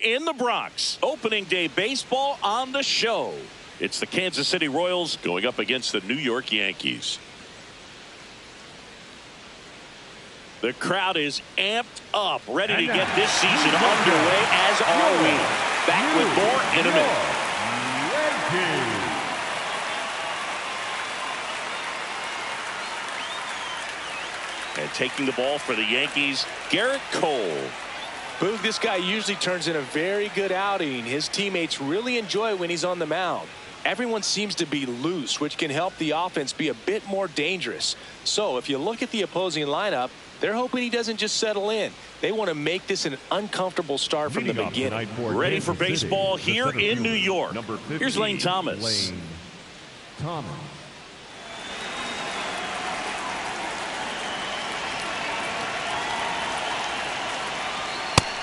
in the Bronx. Opening day baseball on the show. It's the Kansas City Royals going up against the New York Yankees. The crowd is amped up, ready to get this season underway, as are we. Back with more in a minute. And taking the ball for the Yankees, Garrett Cole. Boog, this guy usually turns in a very good outing. His teammates really enjoy when he's on the mound. Everyone seems to be loose, which can help the offense be a bit more dangerous. So if you look at the opposing lineup, they're hoping he doesn't just settle in. They want to make this an uncomfortable start from the beginning. Ready for baseball here in New York. Here's Lane Thomas.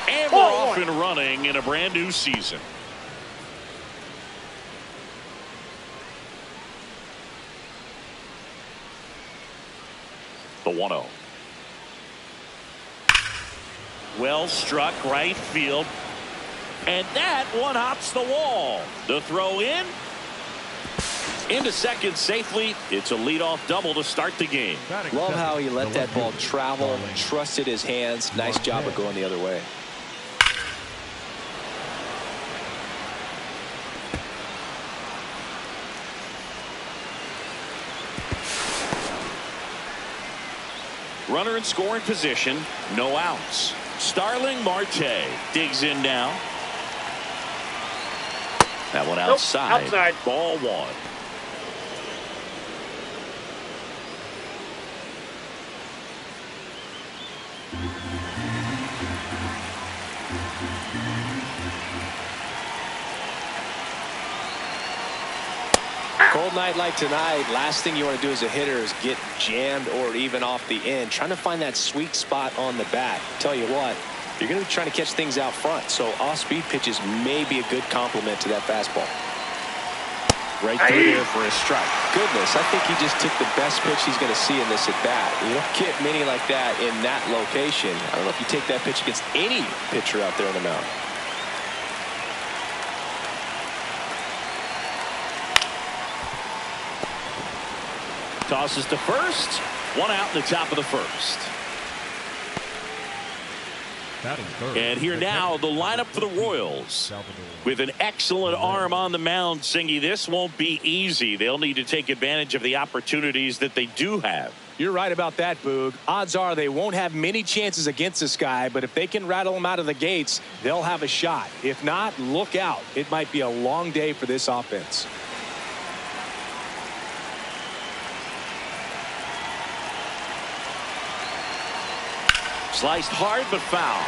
And we're off and running in a brand new season. The 1-0. Well struck right field. And that one hops the wall. The throw in. Into second safely. It's a leadoff double to start the game. Love how he let that ball travel, trusted his hands. Nice job of going the other way. Runner in scoring position, no outs. Starling Marte digs in now. That one outside. Outside. Ball one. Cold night like tonight, last thing you want to do as a hitter is get jammed or even off the end. Trying to find that sweet spot on the bat. Tell you what, you're going to be trying to catch things out front, so off-speed pitches may be a good complement to that fastball. Right through there for a strike. Goodness, I think he just took the best pitch he's going to see in this at-bat. You don't get many like that in that location. I don't know if you take that pitch against any pitcher out there on the mound. Tosses to first. One out in the top of the first. And here now, the lineup for the Royals. With an excellent arm on the mound, Singy, this won't be easy. They'll need to take advantage of the opportunities that they do have. You're right about that, Boog. Odds are they won't have many chances against this guy, but if they can rattle him out of the gates, they'll have a shot. If not, look out. It might be a long day for this offense. Sliced hard but foul.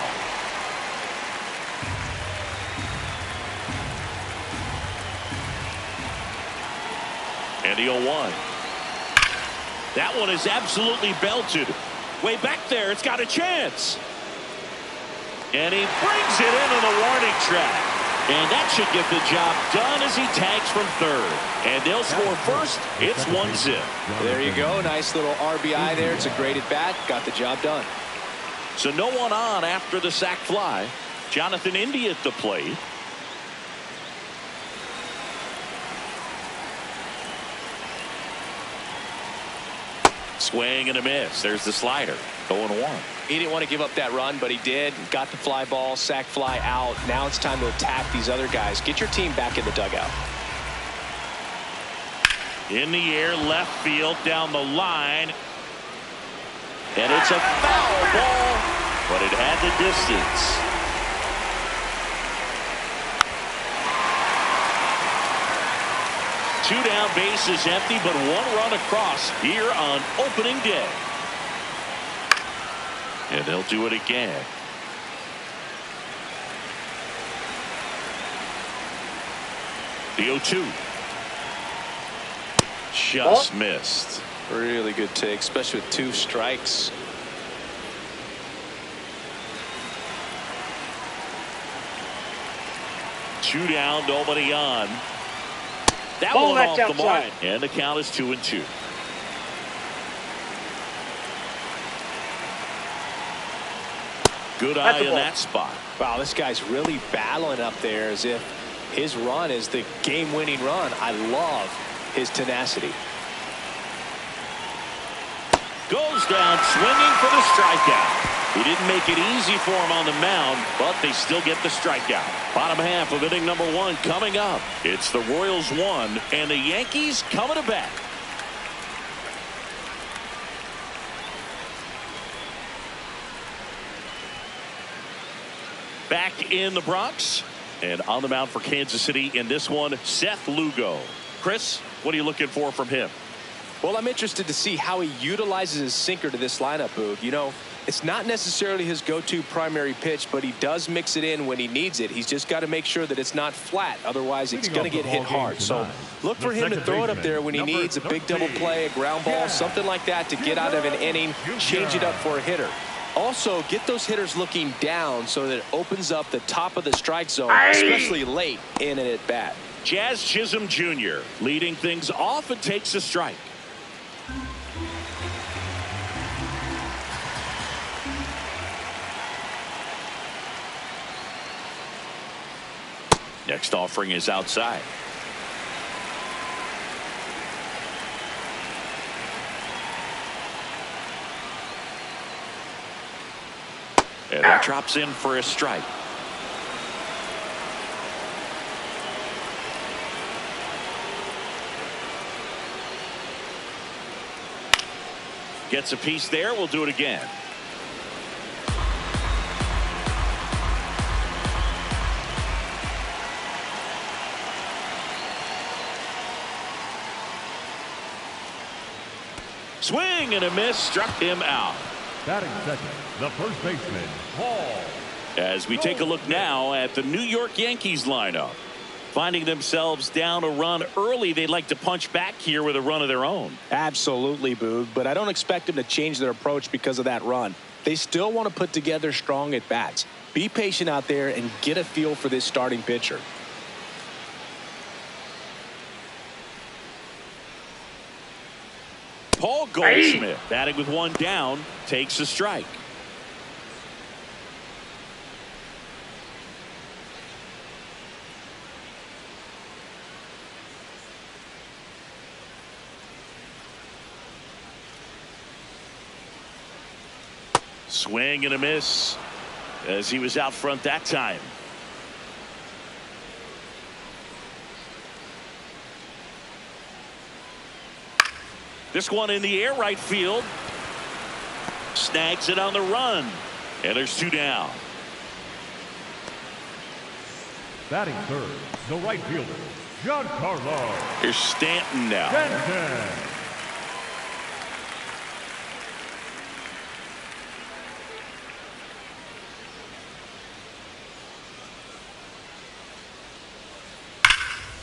And the 0-1. That one is absolutely belted. Way back there, it's got a chance. And he brings it into the warning track. And that should get the job done as he tags from third. And they'll score first. It's 1-0. There you go. Nice little RBI there. It's a great at bat. Got the job done. So no one on after the sac fly. Jonathan India at the plate. Swing and a miss. There's the slider. 0-1. He didn't want to give up that run, but he did. Got the fly ball, sac fly out. Now it's time to attack these other guys. Get your team back in the dugout. In the air, left field, down the line. And it's a foul ball, but it had the distance. Two down, bases empty, but one run across here on opening day. And they'll do it again. The 0-2. Just missed. Really good take, especially with 2 strikes. Two down, nobody on. That Ball one off outside. the mark. And the count is 2-2. Good eye in that spot. Wow, this guy's really battling up there as if his run is the game-winning run. I love his tenacity. Goes down swinging for the strikeout. He didn't make it easy for him on the mound, but they still get the strikeout. Bottom half of inning number 1 coming up. It's the Royals 1 and the Yankees coming to bat. Back in the Bronx and on the mound for Kansas City in this one, Seth Lugo. Chris, what are you looking for from him? Well, I'm interested to see how he utilizes his sinker to this lineup, Boog. You know, it's not necessarily his go-to primary pitch, but he does mix it in when he needs it. He's just got to make sure that it's not flat. Otherwise, it's going to get hit hard. So look for him to throw it up there when he needs a big double play, a ground ball, something like that to get out of an inning, change it up for a hitter. Also, get those hitters looking down so that it opens up the top of the strike zone, especially late in an at-bat. Jazz Chisholm Jr. leading things off and takes a strike. Next offering is outside. And that drops in for a strike. Gets a piece there. We'll do it again. Swing and a miss, struck him out. Batting second, the first baseman, Paul. As we take a look now at the New York Yankees lineup. Finding themselves down a run early, they'd like to punch back here with a run of their own. Absolutely, Boog, but I don't expect them to change their approach because of that run. They still want to put together strong at-bats. Be patient out there and get a feel for this starting pitcher. Paul Goldschmidt batting with one down takes a strike. Swing and a miss as he was out front that time. This one in the air right field. Snags it on the run. And there's two down. Batting third, the right fielder, Giancarlo. Here's Stanton now. Stanton.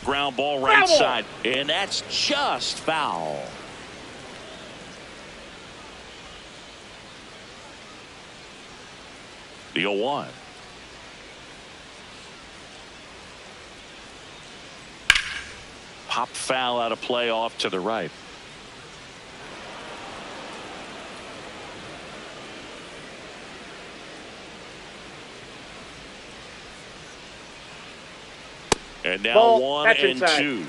Ground ball right side. And that's just foul. The 0-1. Pop foul out of play off to the right. And now Ball, 1 catch and inside. 2.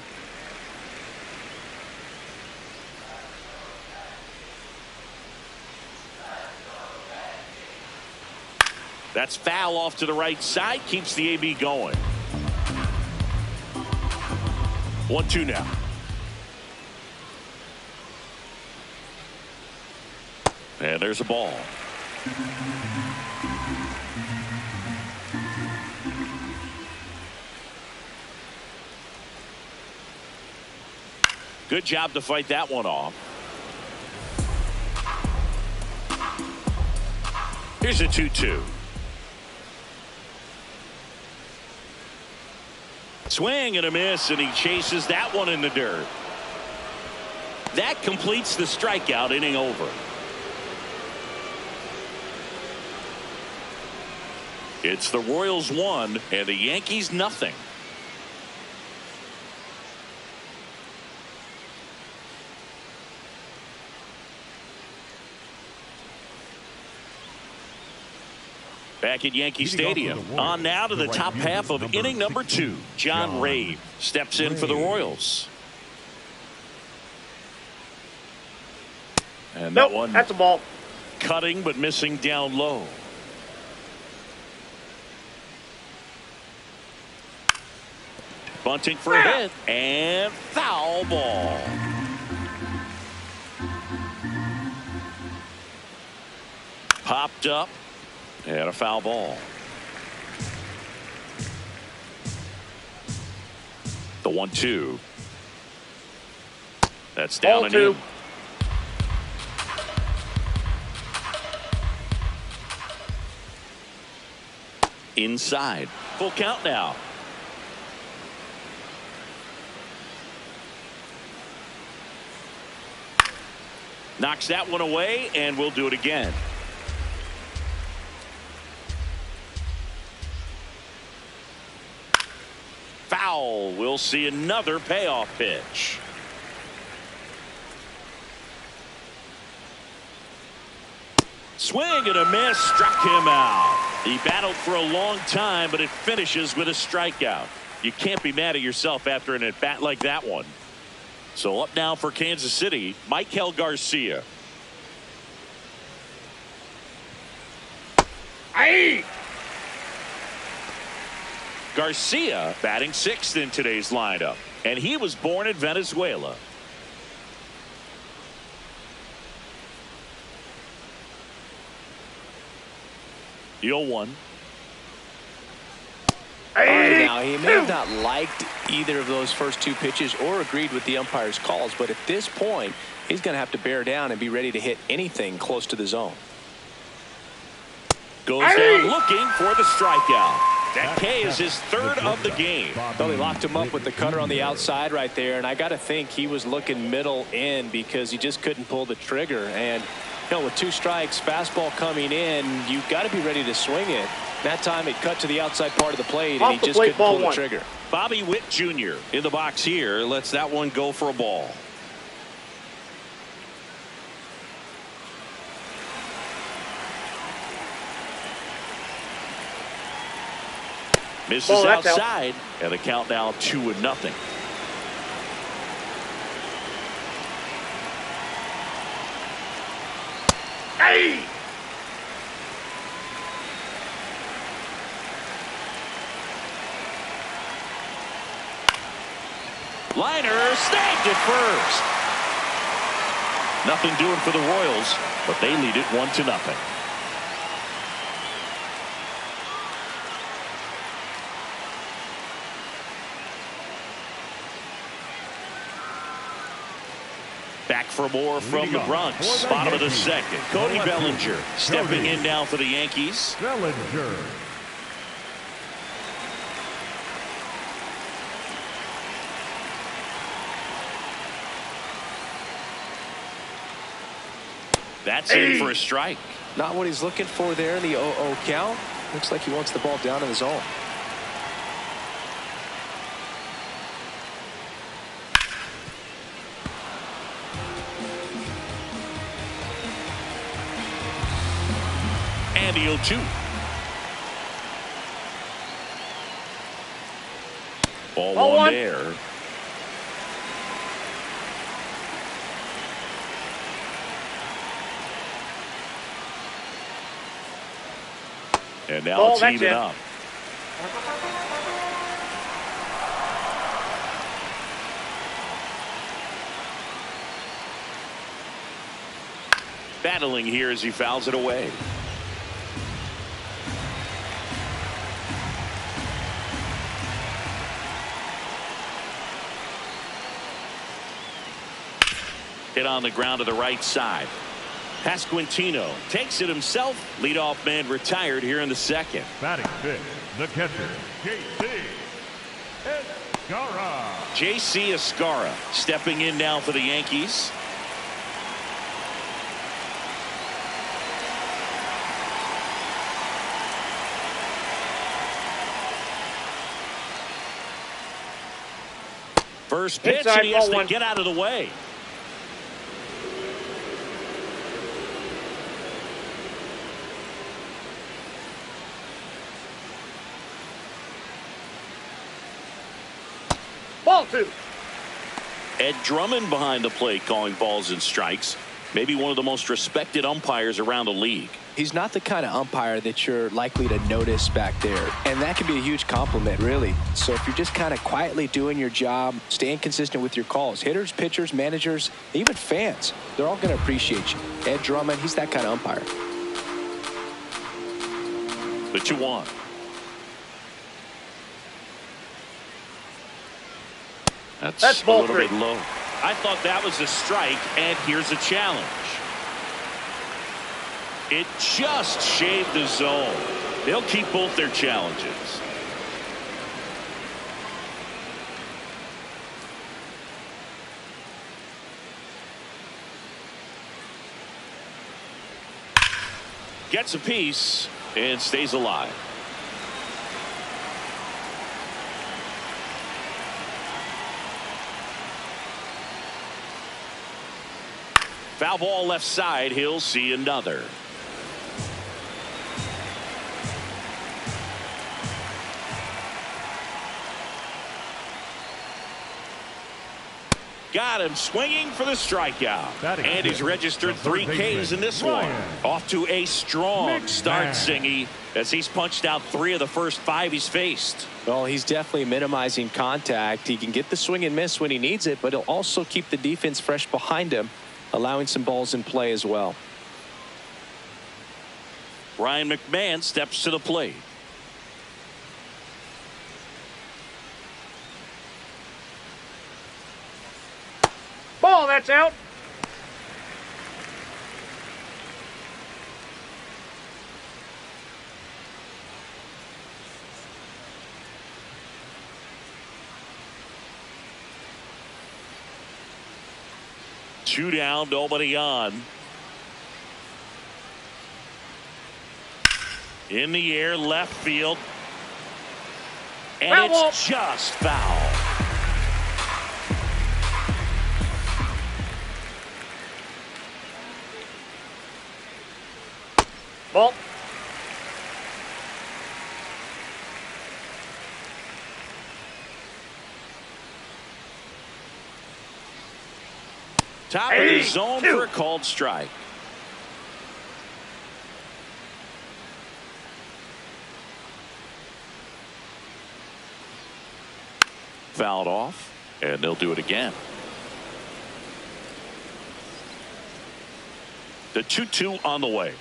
That's foul off to the right side. Keeps the AB going. 1-2 now. And there's a ball. Good job to fight that one off. Here's a 2-2. Swing and a miss, and he chases that one in the dirt. That completes the strikeout, inning over. It's the Royals 1 and the Yankees nothing. Back at Yankee Leading off Stadium. for the Royals, On now to the right top fielder, half of number inning number 2. 16, John John Ray steps in for the Ray. Royals. And Nope, that one that's a ball. cutting but missing down low. Bunting for a hit and foul ball. Popped up and a foul ball. The 1-2. That's down Ball and 2. in. Inside. Full count now. Knocks that one away, and we'll do it again. Foul. We'll see another payoff pitch. Swing and a miss, struck him out. He battled for a long time, but it finishes with a strikeout. You can't be mad at yourself after an at-bat like that one. So up now for Kansas City, Michael Garcia. Aye. Garcia batting 6th in today's lineup, and he was born in Venezuela. The 0-1. All right, now he may have not liked either of those first 2 pitches or agreed with the umpire's calls, but at this point he's going to have to bear down and be ready to hit anything close to the zone. Goes down looking for the strikeout. That K is his 3rd of the game. Well, he locked him up with the cutter on the outside right there, and I got to think he was looking middle in because he just couldn't pull the trigger. And you know, with 2 strikes, fastball coming in, you've got to be ready to swing it. That time it cut to the outside part of the plate, and he just couldn't pull the trigger. Bobby Witt Jr. in the box here lets that one go for a ball. Misses outside, and the count now 2-0. Hey! Liner snagged at first. Nothing doing for the Royals, but they lead it 1-0. Back for more from the Bronx. Bottom of the 2nd. Cody Bellinger stepping in now for the Yankees. Bellinger. That's in for a strike. Not what he's looking for there in the 0-0 count. Looks like he wants the ball down in the zone. And the 0-2. Ball 1 there. And now it's even up. Battling here as he fouls it away. Hit on the ground to the right side. Pasquantino takes it himself. Leadoff man retired here in the 2nd. Batting 5th, the catcher, J.C. Escarra. J.C. Escarra stepping in now for the Yankees. First pitch, and he has to get out of the way. Ball two. Ed Drummond behind the plate calling balls and strikes. Maybe one of the most respected umpires around the league. He's not the kind of umpire that you're likely to notice back there. And that can be a huge compliment, really. So if you're just kind of quietly doing your job, staying consistent with your calls, hitters, pitchers, managers, even fans, they're all going to appreciate you. Ed Drummond, he's that kind of umpire. The 2-1. That's a ball little three. bit low. I thought that was a strike, and here's a challenge. It just shaved the zone. They'll keep both their challenges. Gets a piece and stays alive. Foul ball left side. He'll see another. Got him swinging for the strikeout. And he's registered 3 Ks in this one. Off to a strong start, Singy, as he's punched out 3 of the first 5 he's faced. Well, he's definitely minimizing contact. He can get the swing and miss when he needs it, but he'll also keep the defense fresh behind him, allowing some balls in play as well. Ryan McMahon steps to the plate. Ball, that's out. Two down, nobody on. In the air, left field. And Foul it's ball. just foul. Ball. Top of the zone for a called strike. Fouled off, and they'll do it again. The 2-2 on the way.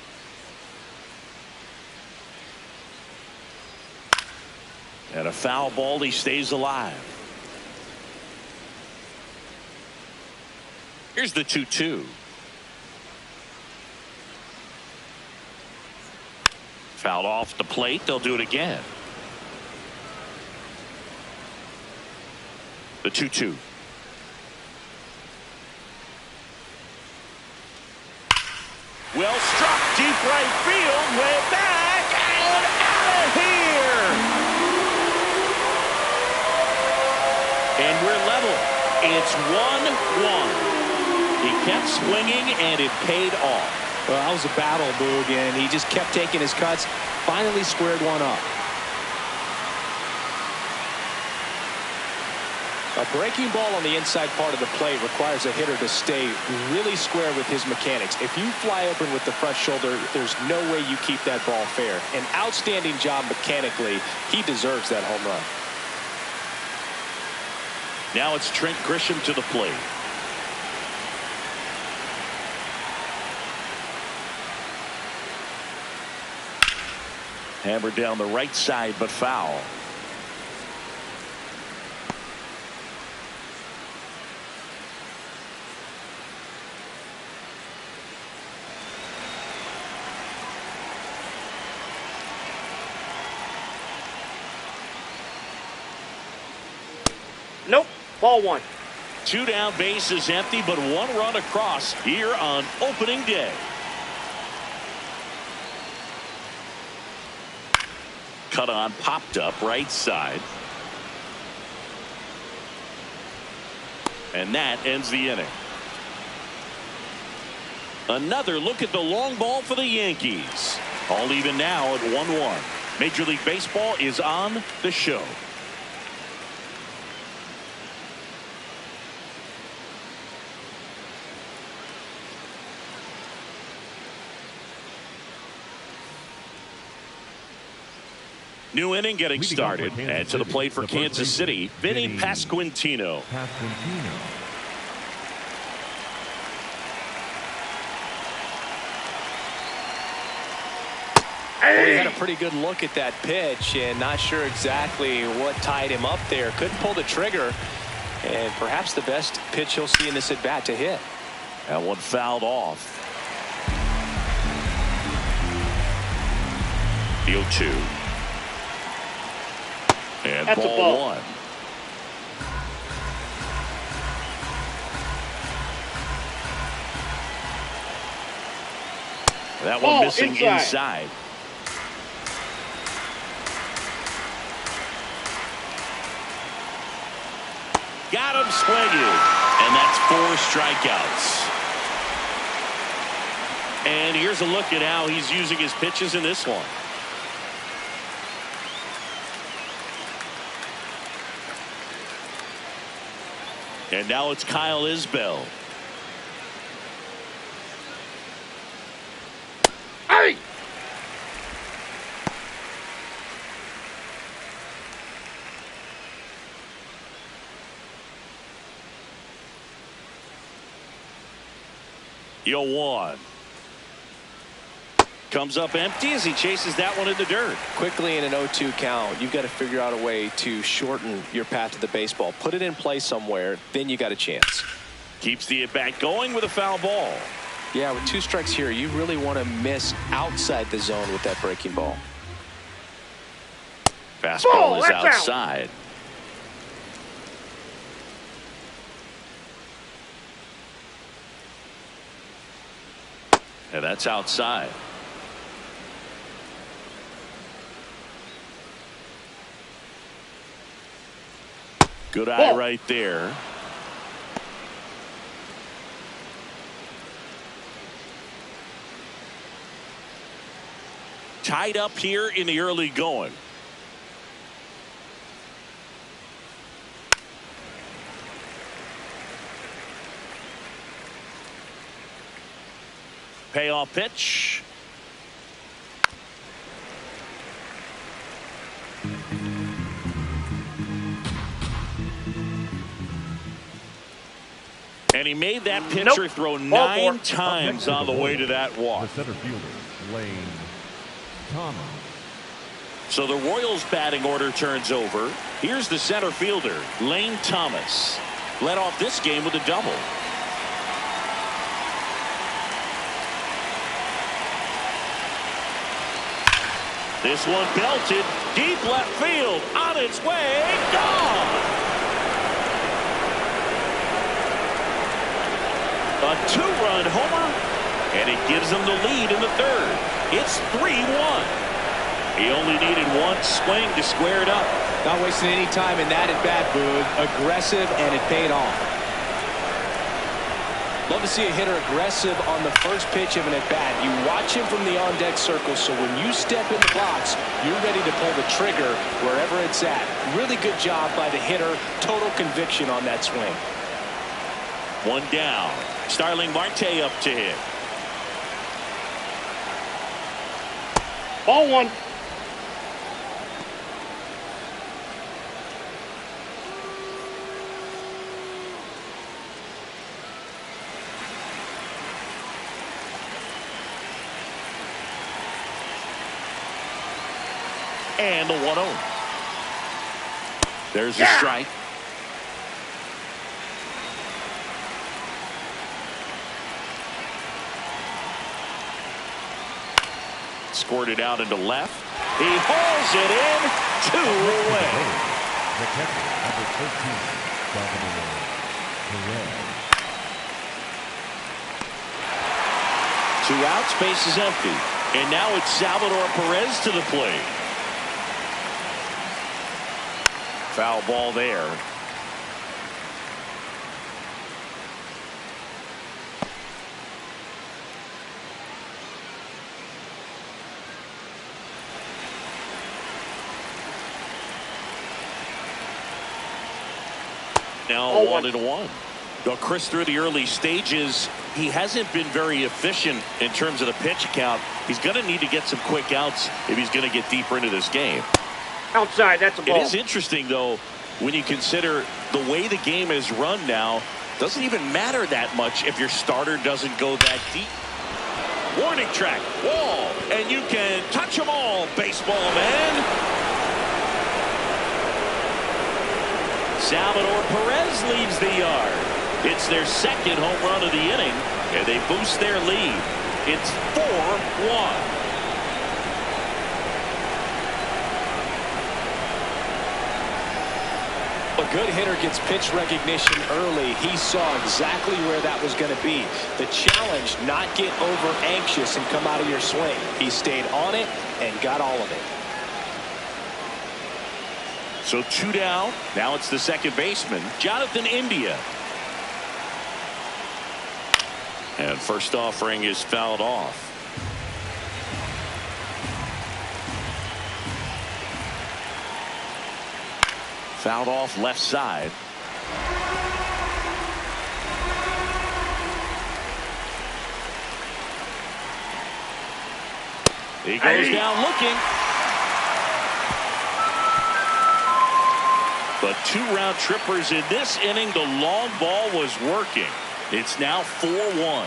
And a foul ball, he stays alive. Here's the 2-2. Fouled off the plate. They'll do it again. The 2-2. Well struck, deep right field, way back and out of here. And we're level. It's 1-1. He kept swinging, and it paid off. Well, that was a battle, Boog, and he just kept taking his cuts. Finally squared one up. A breaking ball on the inside part of the plate requires a hitter to stay really square with his mechanics. If you fly open with the front shoulder, there's no way you keep that ball fair. An outstanding job mechanically. He deserves that home run. Now it's Trent Grisham to the plate. Hammered down the right side, but foul. Nope. Ball 1. 2 down, base is empty, but 1 run across here on opening day. Cut on, popped up right side. And that ends the inning. Another look at the long ball for the Yankees. All even now at 1-1. Major League Baseball is on the show. New inning getting started. And to the plate for Kansas City, Vinny Pasquantino. Well, he had a pretty good look at that pitch and not sure exactly what tied him up there. Couldn't pull the trigger, and perhaps the best pitch he'll see in this at bat to hit. That one fouled off. The 0-2. And That's ball a ball. 1. That one missing inside. Got him swinging. And that's 4 strikeouts. And here's a look at how he's using his pitches in this one. And now it's Kyle Isbell. Hey! The 0-1. Comes up empty as he chases that one in the dirt. Quickly in an 0-2 count, you've got to figure out a way to shorten your path to the baseball. Put it in play somewhere, then you got a chance. Keeps the at-bat going with a foul ball. Yeah, with 2 strikes here, you really want to miss outside the zone with that breaking ball. Fastball is that's outside. And that's outside. Good eye right there. Tied up here in the early going. Payoff pitch. And he made that pitcher throw 9 times on the way to that walk. The center fielder, Lane Thomas. So the Royals batting order turns over. Here's the center fielder, Lane Thomas. Led off this game with a double. This one belted deep left field, on its way, gone. A 2-run homer, and it gives them the lead in the 3rd. It's 3-1. He only needed 1 swing to square it up. Not wasting any time in that at bat, Boog. Aggressive, and it paid off. Love to see a hitter aggressive on the first pitch of an at bat. You watch him from the on deck circle, so when you step in the box, you're ready to pull the trigger wherever it's at. Really good job by the hitter. Total conviction on that swing. 1 down. Starling Marte up to hit. Ball 1. And the 1-0. There's a strike. Scored it out into left. He hauls it in. 2 away. The catcher, number 13, Perez. 2 outs, base is empty. And now it's Salvador Perez to the plate. Foul ball there. Now 1-1. Well, Chris, through the early stages, he hasn't been very efficient in terms of the pitch count. He's going to need to get some quick outs if he's going to get deeper into this game. Outside, that's a ball. It is interesting, though, when you consider the way the game is run now. Doesn't even matter that much if your starter doesn't go that deep. Warning track, wall, and you can touch them all, baseball man. Salvador Perez leads the yard. It's their second home run of the inning, and they boost their lead. It's 4-1. A good hitter gets pitch recognition early. He saw exactly where that was going to be. The challenge, not get over anxious and come out of your swing. He stayed on it and got all of it. So 2 down. Now it's the second baseman, Jonathan India. And first offering is fouled off. Fouled off left side. He goes down looking. But 2 round trippers in this inning. The long ball was working. It's now 4-1.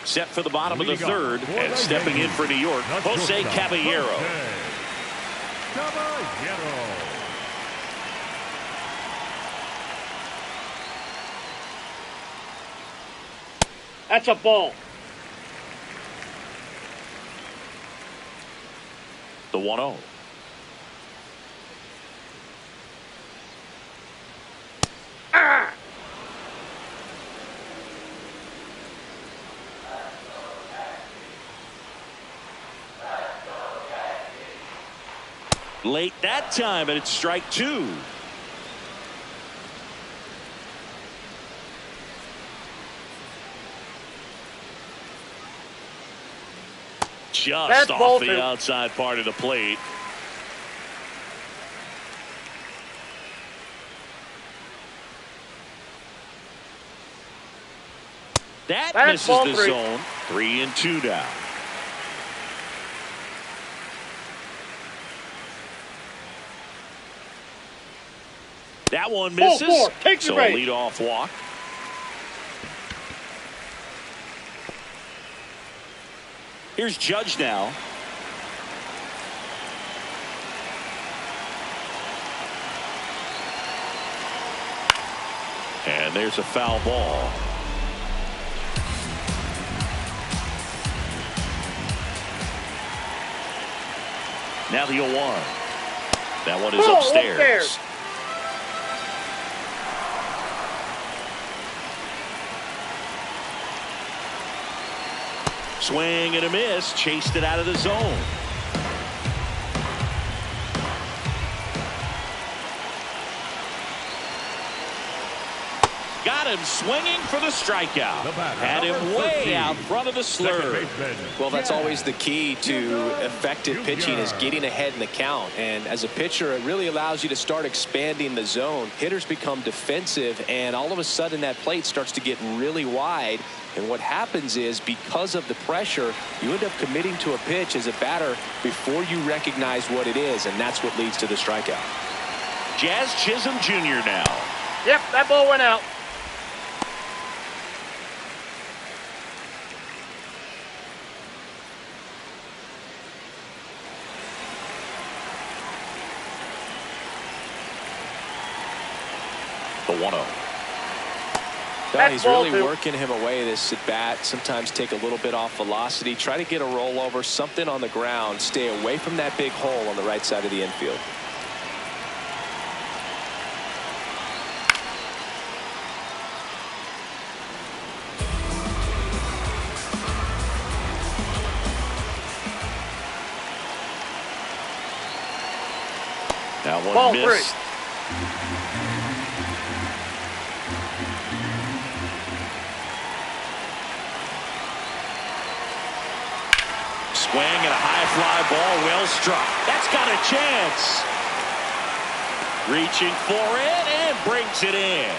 Set for the bottom of the third, and stepping in for New York, Jose Caballero. That's a ball. The 1-0. Ah! Late that time, and it's strike 2. Just off the outside part of the plate. That misses the zone. 3-2 now. That one misses. So a leadoff walk. Here's Judge now. And there's a foul ball. Now the 0-1. That one is upstairs. Swing and a miss. Chased it out of the zone. Got him swinging for the strikeout. Had him way out front of the slur. Well, that's always the key to effective pitching, is getting ahead in the count. And as a pitcher, it really allows you to start expanding the zone. Hitters become defensive, and all of a sudden that plate starts to get really wide. And what happens is, because of the pressure, you end up committing to a pitch as a batter before you recognize what it is, and that's what leads to the strikeout. Jazz Chisholm Jr. now. Yep, that ball went out. The 1-0. Well, he's really working him away this at bat. Sometimes take a little bit off velocity. Try to get a rollover, something on the ground. Stay away from that big hole on the right side of the infield. That one missed. Swing and a high fly ball, well struck. That's got a chance. Reaching for it and brings it in.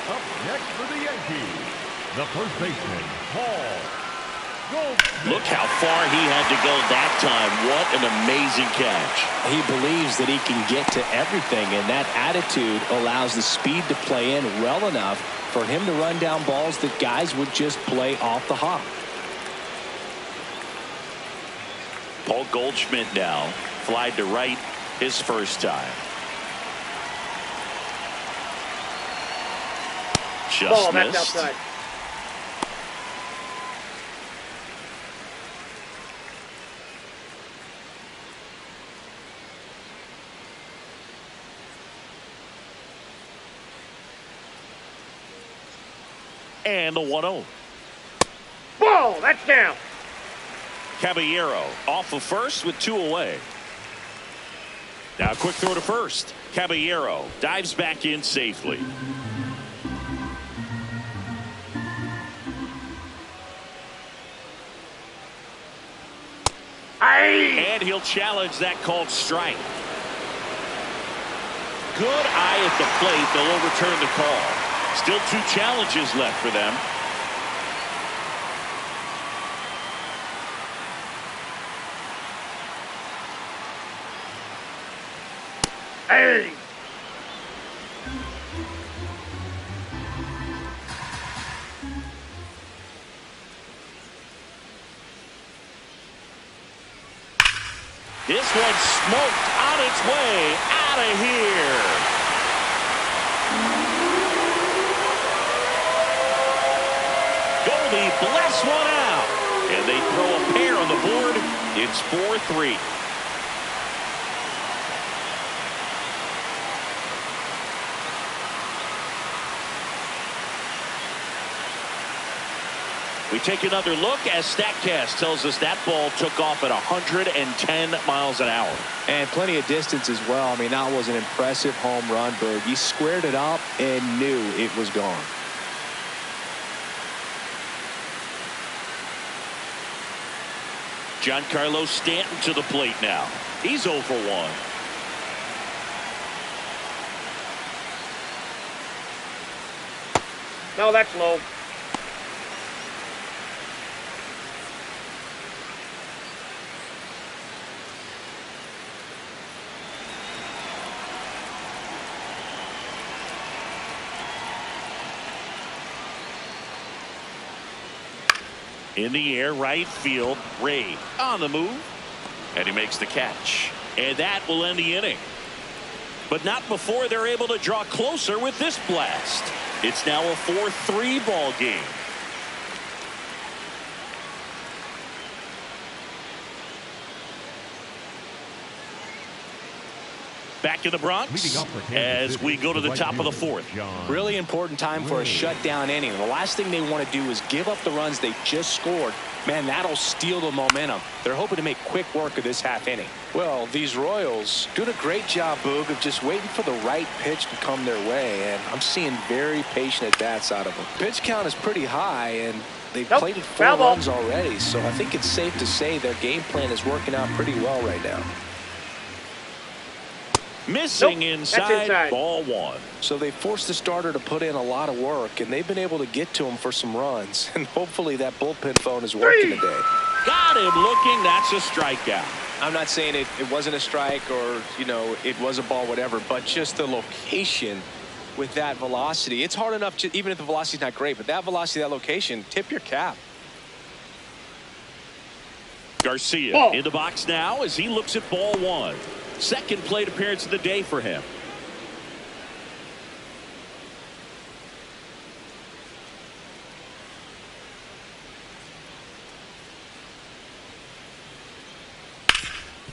Up next for the Yankees, the first baseman, Paul Goldschmidt. Look how far he had to go that time. What an amazing catch. He believes that he can get to everything, and that attitude allows the speed to play in well enough for him to run down balls that guys would just play off the hop. Paul Goldschmidt now flied to right his first time. Just Ball, that's missed. outside. And the 1-0. Ball, that's down. Caballero off of first with 2 away. Now a quick throw to first. Caballero dives back in safely. And he'll challenge that called strike. Good eye at the plate. They'll overturn the call. Still 2 challenges left for them. Hey. This one's smoked on its way out of here. Goldie bless one out. And they throw a pair on the board. It's 4-3. We take another look as StatCast tells us that ball took off at 110 miles an hour. And plenty of distance as well. I mean, that was an impressive home run, Boog. He squared it up and knew it was gone. Giancarlo Stanton to the plate now. He's 0 for 1. No, that's low. In the air, right field. Ray on the move. And he makes the catch. And that will end the inning. But not before they're able to draw closer with this blast. It's now a 4-3 ball game. Back in the Bronx as we go to the top of the 4th. Really important time for a shutdown inning. The last thing they want to do is give up the runs they just scored. Man, that'll steal the momentum. They're hoping to make quick work of this half inning. Well, these Royals doing a great job, Boog, of just waiting for the right pitch to come their way. And I'm seeing very patient at-bats out of them. Pitch count is pretty high, and they've played 4 runs already. So I think it's safe to say their game plan is working out pretty well right now. Missing inside. Ball 1. So they forced the starter to put in a lot of work, and they've been able to get to him for some runs. And hopefully that bullpen phone is working today. Got him looking. That's a strikeout. I'm not saying it wasn't a strike or, you know, it was a ball, whatever, but just the location with that velocity. It's hard enough, even if the velocity's not great, but that velocity, that location, tip your cap. Garcia in the box now as he looks at ball 1. Second plate appearance of the day for him.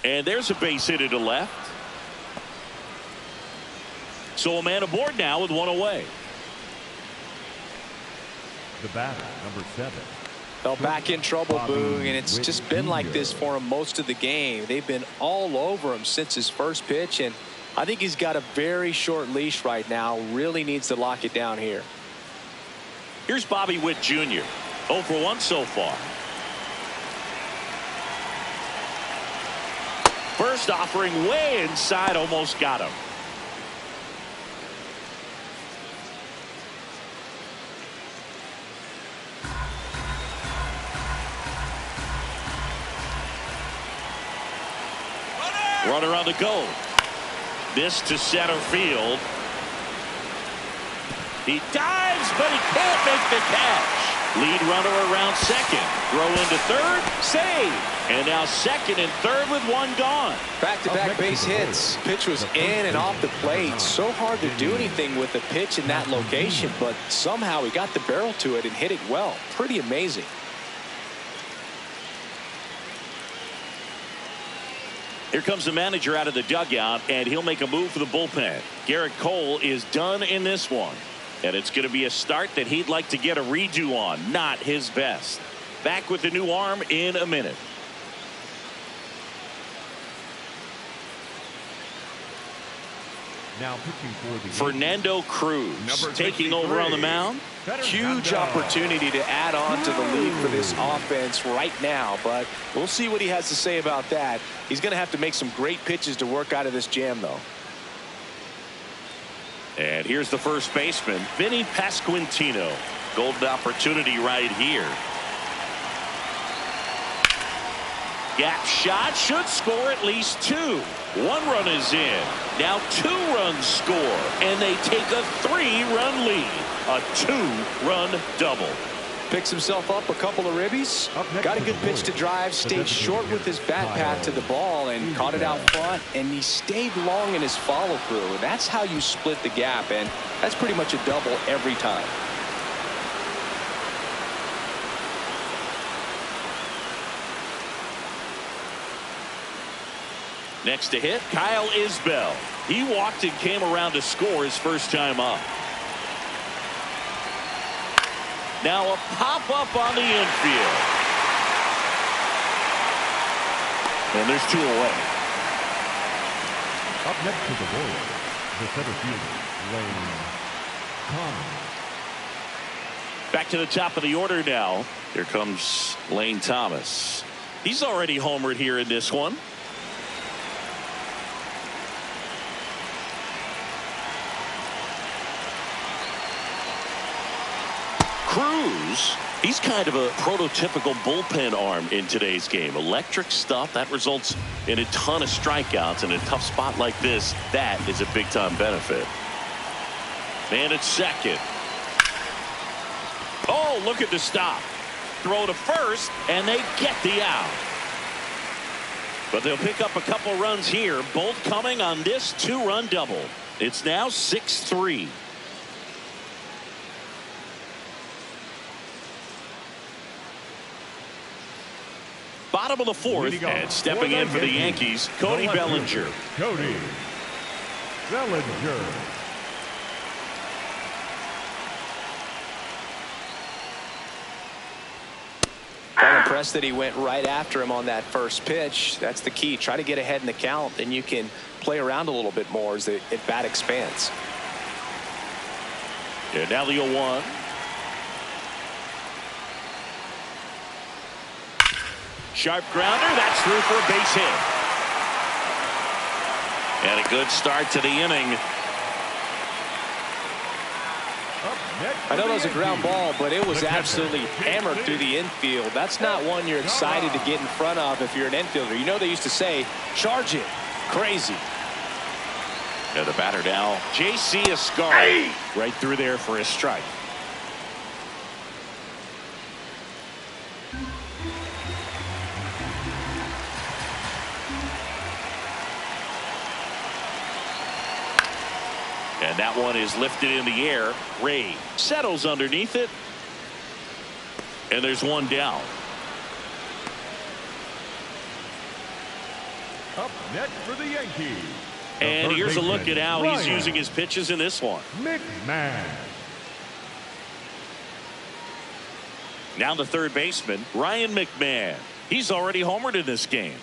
And there's a base hit to left. So a man aboard now with 1 away. The batter, number 7. Fell back in trouble, Boog, and it's just been like this for him most of the game. They've been all over him since his first pitch, and I think he's got a very short leash right now. Really needs to lock it down here. Here's Bobby Witt Jr. 0 for 1 so far. First offering way inside, almost got him. Runner on the go. This to center field. He dives, but he can't make the catch. Lead runner around second. Throw into third. Save. And now second and third with one gone. Back-to-back base hits. Pitch was in and off the plate. So hard to do anything with the pitch in that location, but somehow he got the barrel to it and hit it well. Pretty amazing. Here comes the manager out of the dugout, and he'll make a move for the bullpen. Garrett Cole is done in this one. And it's going to be a start that he'd like to get a redo on. Not his best. Back with the new arm in a minute. Now pitching for the Fernando Cruz taking over on the mound. Huge opportunity to add on to the lead for this offense right now, but we'll see what he has to say about that. He's going to have to make some great pitches to work out of this jam, though. And here's the first baseman, Vinny Pasquantino. Golden opportunity right here. Gap shot should score at least two. One run is in. Now 2 runs score, and they take a 3-run lead. A 2-run double. Picks himself up a couple of ribbies. Got a good pitch to drive. Stayed short with his bat path to the ball and caught it out front. And he stayed long in his follow through. That's how you split the gap, and that's pretty much a double every time. Next to hit, Kyle Isbell. He walked and came around to score his first time up. Now a pop-up on the infield. And there's 2 away. Up next to the board, the center fielder, Lane Thomas. Back to the top of the order now. Here comes Lane Thomas. He's already homered here in this one. Cruz, he's kind of a prototypical bullpen arm in today's game. Electric stuff that results in a ton of strikeouts. In a tough spot like this, that is a big-time benefit. And it's second. Oh, look at the stop. Throw to first, and they get the out. But they'll pick up a couple runs here, both coming on this 2-run double. It's now 6-3. Bottom of the 4th, and stepping in for the Yankees, Cody Bellinger. Cody Bellinger. I'm impressed that he went right after him on that first pitch. That's the key. Try to get ahead in the count, then you can play around a little bit more as the at-bat expands. And now the 0-1. Sharp grounder. That's through for a base hit. And a good start to the inning. I know that was a ground ball, but it was absolutely hammered through the infield. That's not one you're excited to get in front of if you're an infielder. You know they used to say, charge it. Crazy. And the batter now, J.C. Escarra. Right through there for a strike. And that one is lifted in the air. Ray settles underneath it. And there's one down. Up next for the Yankees. And here's a look at how he's using his pitches in this one. McMahon. Now the third baseman, Ryan McMahon. He's already homered in this game.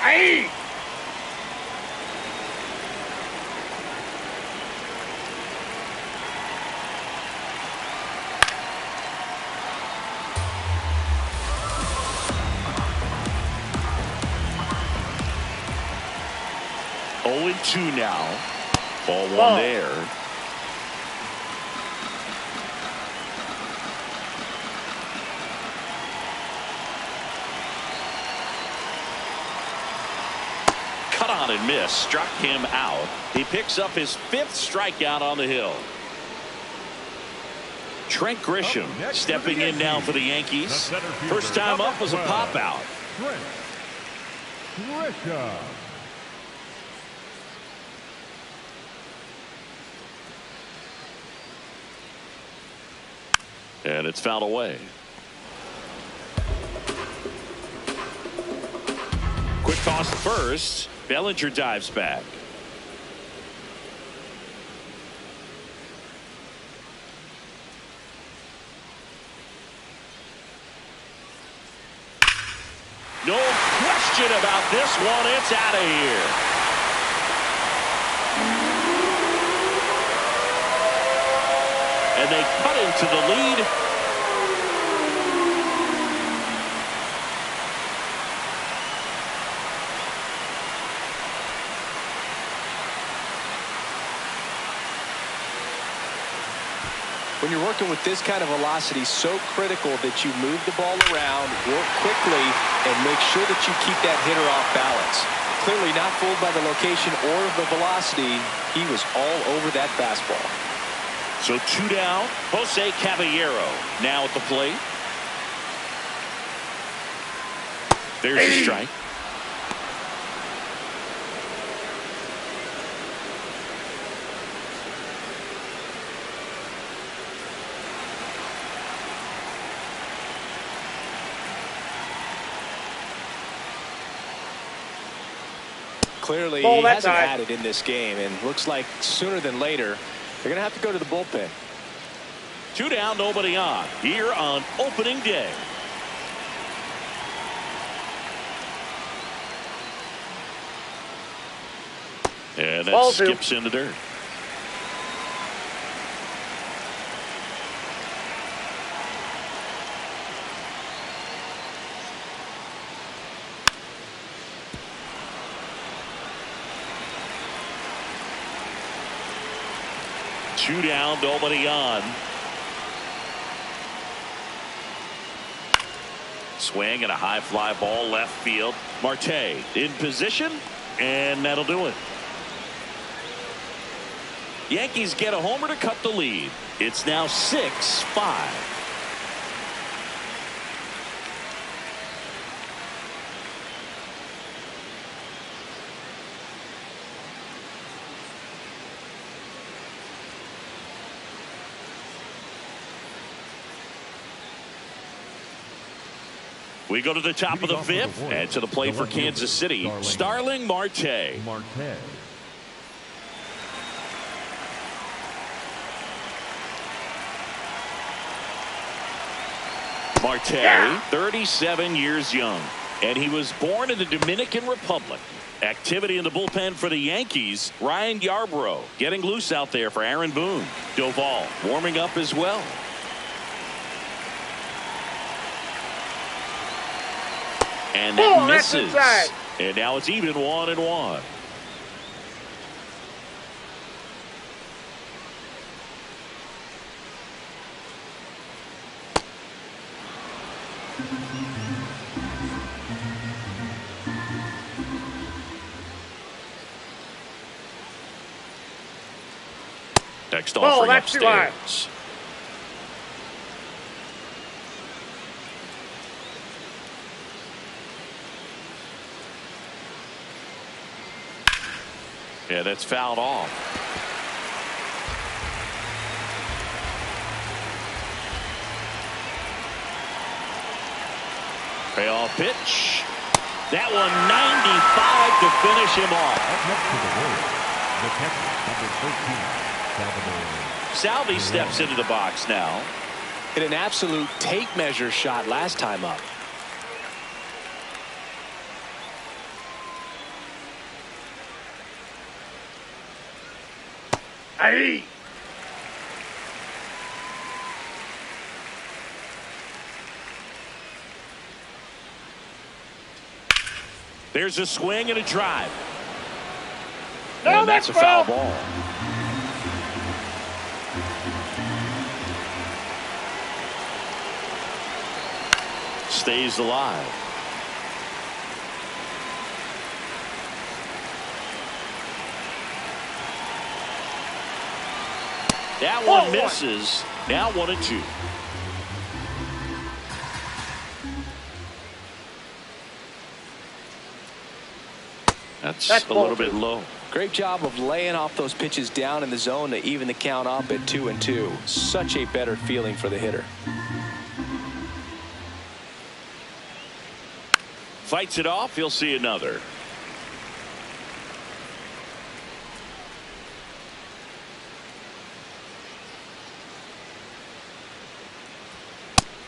Hey! 0-2 now. Ball one Ball. there. Cut on and miss. Struck him out. He picks up his 5th strikeout on the hill. Trent Grisham stepping in now for the Yankees. First time up was a pop out. Trent Grisham. And it's fouled away. Quick toss first. Bellinger dives back. No question about this one. It's out of here. And they cut into the lead. When you're working with this kind of velocity, so critical that you move the ball around, work quickly, and make sure that you keep that hitter off balance. Clearly not fooled by the location or the velocity. He was all over that fastball. So 2 down. Jose Caballero now at the plate. There's a strike. Clearly, Ball he that hasn't time. had it in this game, and looks like sooner than later, they're going to have to go to the bullpen. 2 down, nobody on. Here on opening day. And that Ball two. skips in the dirt. Two down, nobody on. Swing and a high fly ball left field. Marte in position, and that'll do it. Yankees get a homer to cut the lead. It's now 6-5. We go to the top of the 5th and to the plate for Kansas City. Starling Marte. Marte, 37 years young, and he was born in the Dominican Republic. Activity in the bullpen for the Yankees. Ryan Yarbrough getting loose out there for Aaron Boone. Doval warming up as well. And that misses. And now it's even 1-1. Next offering upstairs. Yeah, that's fouled off. Payoff pitch. That one 95 to finish him off. Salvi steps into the box now. Hit an absolute tape measure shot last time up. Hey! There's a swing and a drive. And that's a foul ball. Stays alive. That one misses. Now 1-2. That's a little bit low. Great job of laying off those pitches down in the zone to even the count up at 2-2. Such a better feeling for the hitter. Fights it off. He'll see another.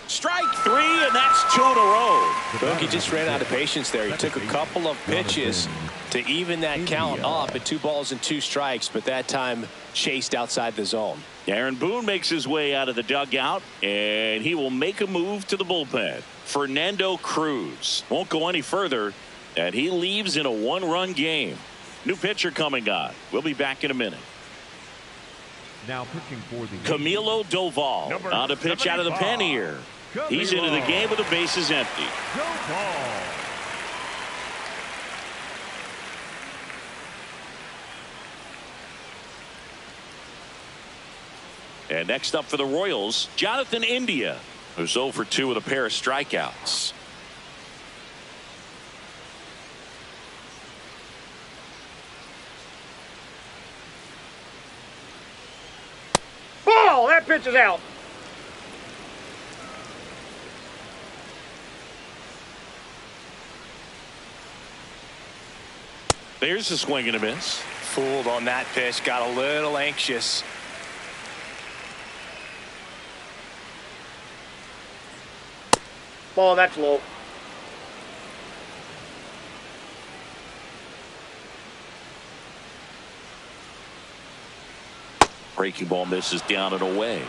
Strike 3, and that's 2 in a row. Look, he just ran out of patience there. He took a couple of pitches to even that count up at 2 balls and 2 strikes, but that time chased outside the zone. Aaron Boone makes his way out of the dugout, and he will make a move to the bullpen. Fernando Cruz won't go any further, and he leaves in a 1-run game. New pitcher coming on. We'll be back in a minute. Now pitching for the Camilo Doval on to pitch out of the pen here. He's into the game with the bases empty. Doval. And next up for the Royals, Jonathan India, who's 0 for 2 with a pair of strikeouts. Ball! That pitch is out. There's a swing and a miss. Fooled on that pitch, got a little anxious. Ball, that's low. Breaking ball misses down and away.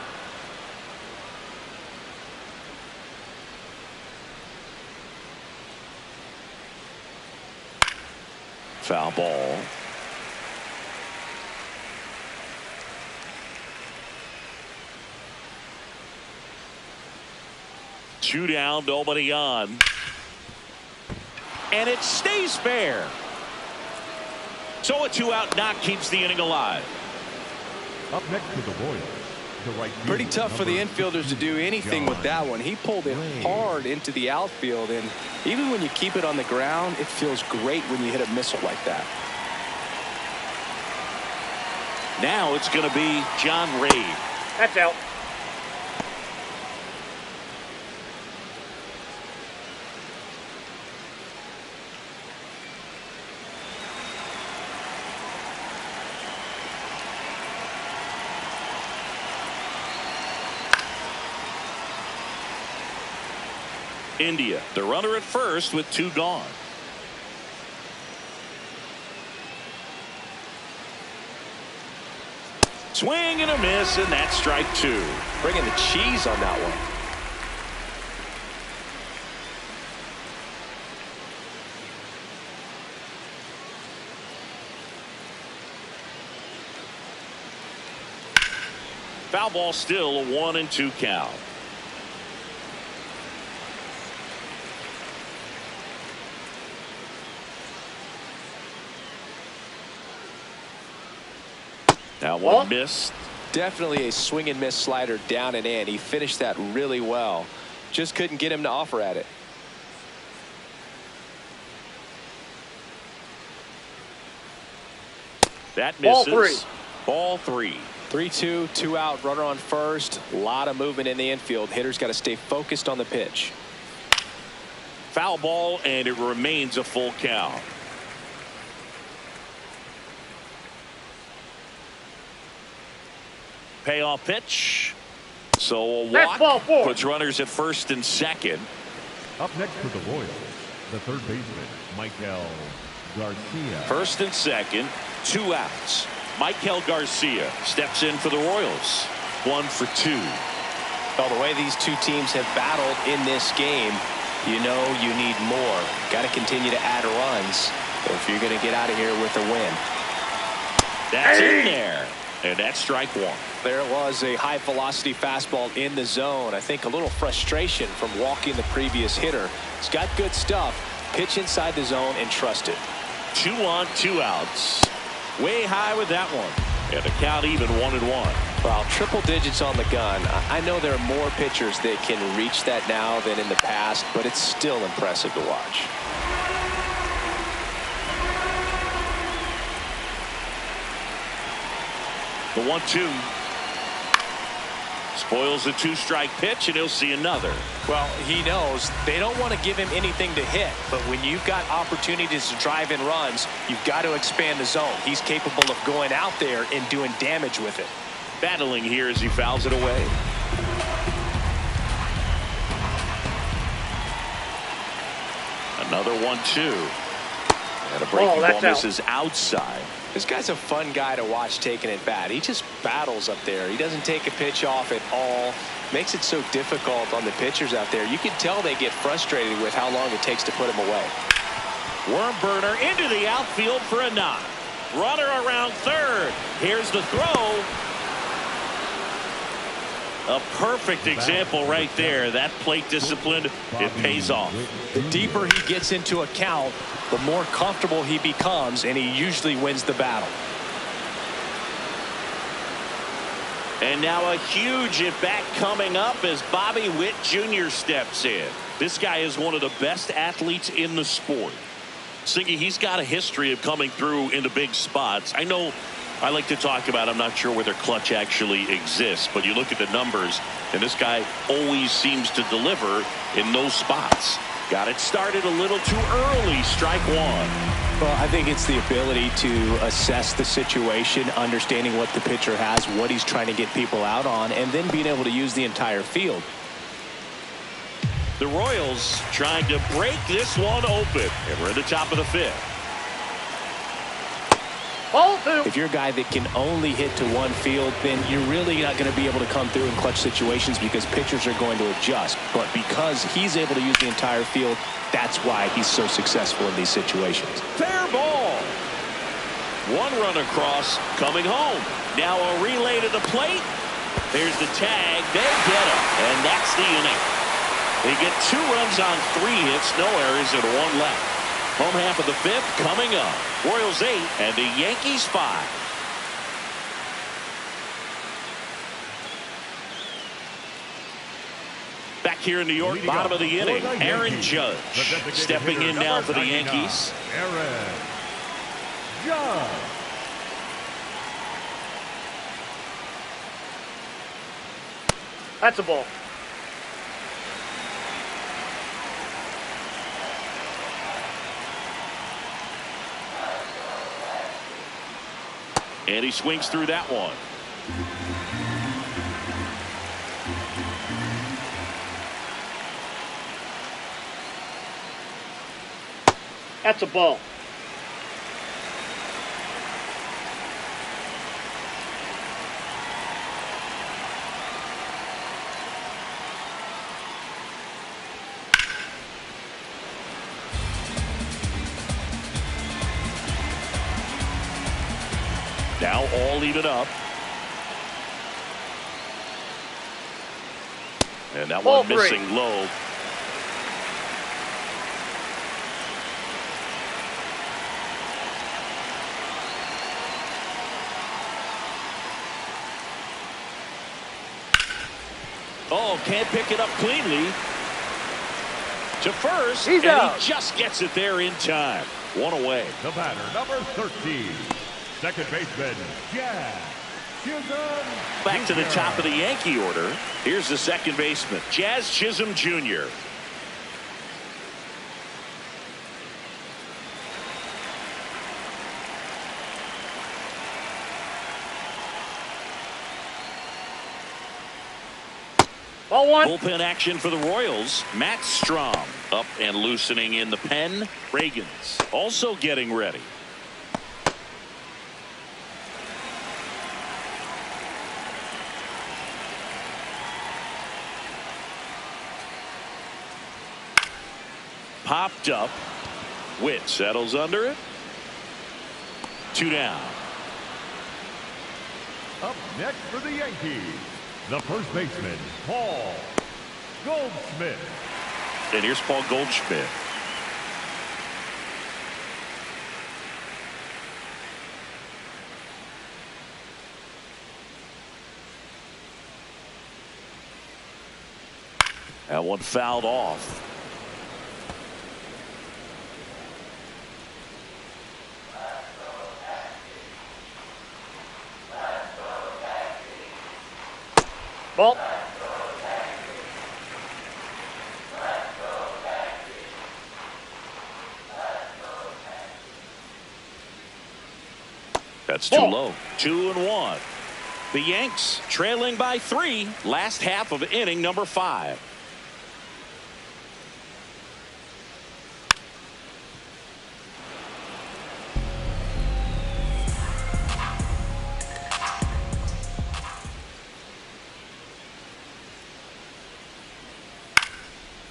Foul ball. Two down, nobody on. And it stays fair. So a 2-out knock keeps the inning alive. Up next to the Royals, the right fielder, Pretty tough for the infielders to do anything with that one. He pulled it hard into the outfield, and even when you keep it on the ground, it feels great when you hit a missile like that. Now it's going to be John Reid. That's out. India, the runner at first with 2 gone. Swing and a miss, and that's strike 2. Bringing the cheese on that one. Foul ball, still a 1-2 count. That one missed. Definitely a swing and miss slider down and in. He finished that really well. Just couldn't get him to offer at it. That misses. Ball 3. Ball 3. 3-2, 2 out, runner on first. A lot of movement in the infield. Hitter's got to stay focused on the pitch. Foul ball, and it remains a full count. Payoff pitch. So a walk. That's ball 4. Puts runners at first and second. Up next to the Royals, the third baseman, Michael Garcia. First and second, 2 outs. Michael Garcia steps in for the Royals. 1 for 2. Well, the way these two teams have battled in this game, you know you need more. Got to continue to add runs if you're going to get out of here with a win. That's in there. And that's strike one. There was a high velocity fastball in the zone. I think a little frustration from walking the previous hitter. He's got good stuff. Pitch inside the zone and trust it. 2 on, 2 outs. Way high with that one. And the count even 1-1. Well, triple digits on the gun. I know there are more pitchers that can reach that now than in the past, but it's still impressive to watch. The 1-2. Spoils the 2-strike pitch, and he'll see another. Well, he knows they don't want to give him anything to hit, but when you've got opportunities to drive in runs, you've got to expand the zone. He's capable of going out there and doing damage with it. Battling here as he fouls it away. Another 1-2. And a breaking ball misses outside. This guy's a fun guy to watch taking at bat. He just battles up there. He doesn't take a pitch off at all. Makes it so difficult on the pitchers out there. You can tell they get frustrated with how long it takes to put him away. Worm burner into the outfield for a knock. Runner around third. Here's the throw. A perfect example right there. That plate discipline, it pays off. The deeper he gets into a count, the more comfortable he becomes, and he usually wins the battle. And now a huge at-bat coming up as Bobby Witt Jr. steps in. This guy is one of the best athletes in the sport. Singy, he's got a history of coming through into big spots. I know I like to talk about, I'm not sure whether clutch actually exists, but you look at the numbers, and this guy always seems to deliver in those spots. Got it started a little too early. Strike one. Well, I think it's the ability to assess the situation, understanding what the pitcher has, what he's trying to get people out on, and then being able to use the entire field. The Royals trying to break this one open, and we're in the top of the 5th. Ball 2. If you're a guy that can only hit to one field, then you're really not going to be able to come through in clutch situations because pitchers are going to adjust. But because he's able to use the entire field, that's why he's so successful in these situations. Fair ball. One run across, coming home. Now a relay to the plate. There's the tag. They get him, and that's the inning. They get 2 runs on 3 hits, no errors, and 1 left. Home half of the 5th coming up. Royals 8 and the Yankees 5. Back here in New York, bottom of the inning, Aaron Judge stepping in now for the Yankees. Aaron Judge. That's a ball. And he swings through that one. That's a ball. Now all even up. And that Ball one 3. missing low. Oh, can't pick it up cleanly. To first, He's and out. he just gets it there in time. One away. The batter, number 13, second baseman, Jazz Chisholm. Back to the Jr. top of the Yankee order. Here's the second baseman, Jazz Chisholm Jr. Ball 1. Bullpen action for the Royals. Matt Strom up and loosening in the pen. Reagans also getting ready. Popped up. Witt settles under it. 2 down. Up next for the Yankees, the first baseman, Paul Goldschmidt. And here's Paul Goldschmidt. That one fouled off. Ball. That's too low. 2-1. The Yanks trailing by 3. Last half of inning number 5.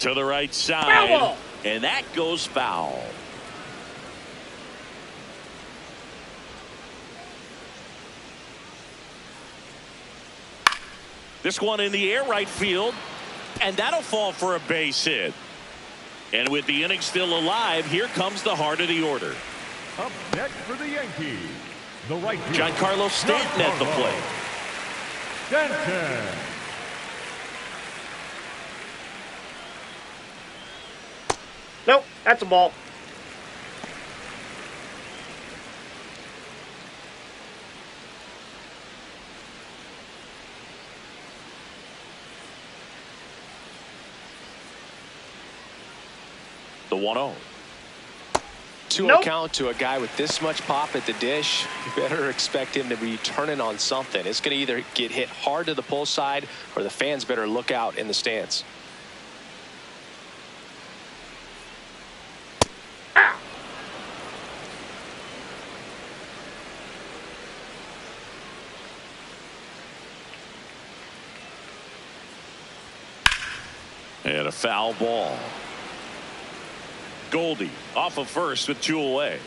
To the right side, Foul. And that goes foul. This one in the air right field, and that'll fall for a base hit. And with the inning still alive, here comes the heart of the order. Up next for the Yankees, the right fielder, Giancarlo Stanton at the plate. Stanton. Nope, that's a ball. The 1-0. 2-0 count to a guy with this much pop at the dish. You better expect him to be turning on something. It's going to either get hit hard to the pull side, or the fans better look out in the stands. And a foul ball. Goldie off of first with 2 away.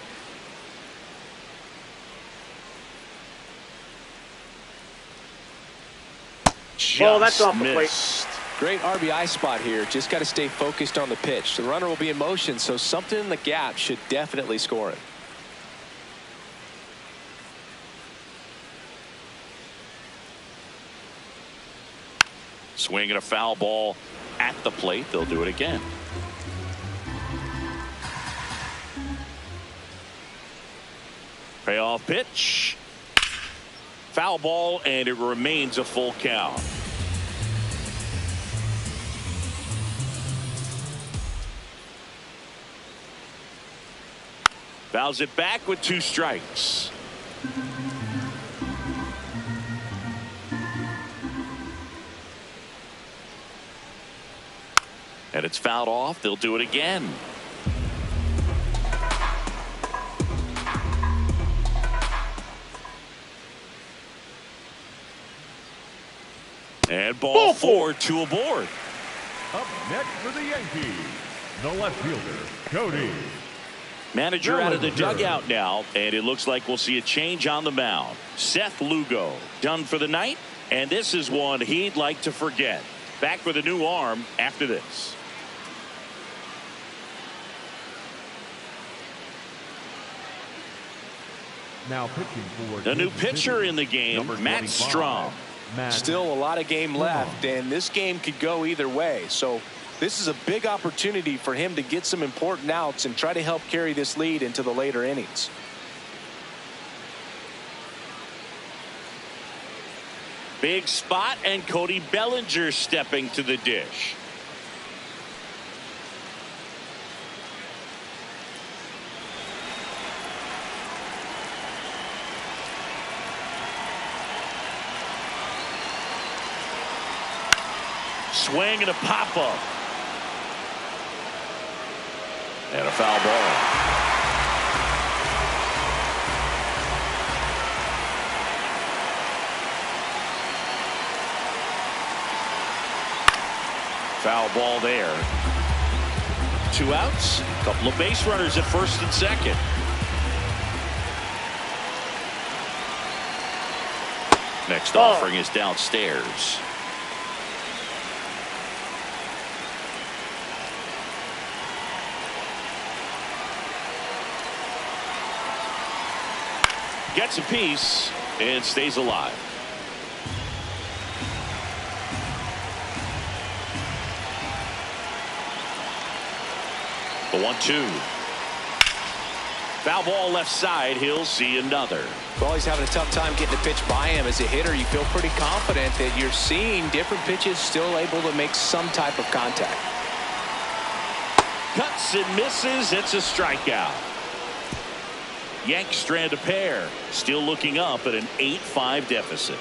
Ball, that's off the plate. Missed. Great RBI spot here. Just got to stay focused on the pitch. The runner will be in motion, so something in the gap should definitely score it. Swinging a foul ball at the plate. They'll do it again. Payoff pitch. Foul ball, and it remains a full count. Fouls it back with 2 strikes. And it's fouled off. They'll do it again. And ball 4, 2 aboard. Up next for the Yankees, the left fielder, Cody. Manager out of the Bellinger. dugout now, and it looks like we'll see a change on the mound. Seth Lugo done for the night, and this is one he'd like to forget. Back with a new arm after this. Now pitching for The new Kansas pitcher City, in the game, number Matt 25, Strom. Matt Still a lot of game left, and this game could go either way. So this is a big opportunity for him to get some important outs and try to help carry this lead into the later innings. Big spot, and Cody Bellinger stepping to the dish. Swing and a pop-up. And a foul ball. Foul ball there. 2 outs. A couple of base runners at first and second. Next offering is downstairs. Gets a piece and stays alive. The 1-2. Foul ball left side. He'll see another. Well, he's having a tough time getting the pitch by him. As a hitter, you feel pretty confident that you're seeing different pitches still able to make some type of contact. Cuts and misses. It's a strikeout. Yanks strand a pair. Still looking up at an 8-5 deficit.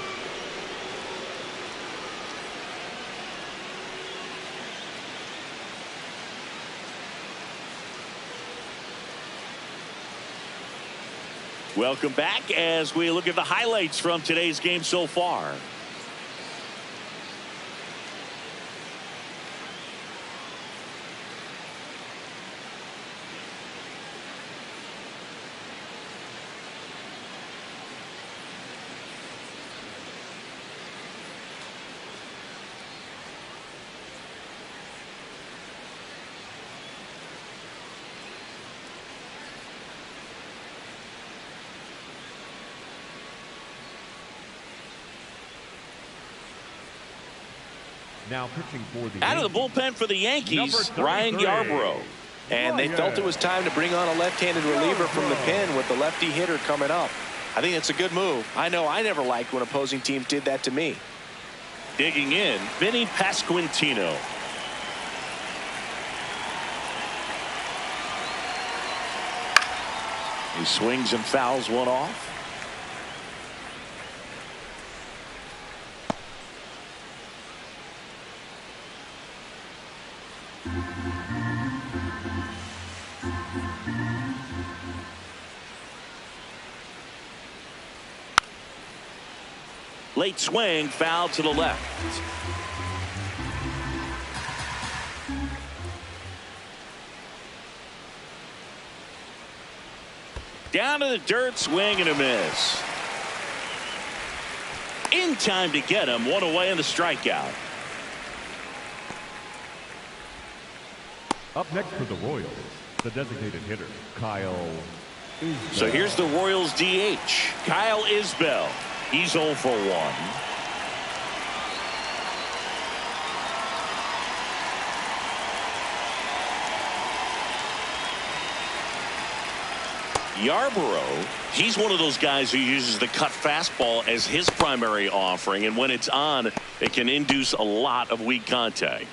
Welcome back as we look at the highlights from today's game so far. Now pitching for the Out of the bullpen for the Yankees, Ryan Yarbrough. And they felt it was time to bring on a left-handed reliever from the pen with the lefty hitter coming up. I think it's a good move. I know I never liked when opposing teams did that to me. Digging in, Vinny Pasquantino. He swings and fouls one off. Late swing, foul to the left. Down to the dirt, swing and a miss. In time to get him, one away in the strikeout. Up next for the Royals, the designated hitter, Kyle Isbell. So here's the Royals DH, Kyle Isbell. He's 0 for 1. Yarbrough, he's one of those guys who uses the cut fastball as his primary offering, and when it's on, it can induce a lot of weak contact.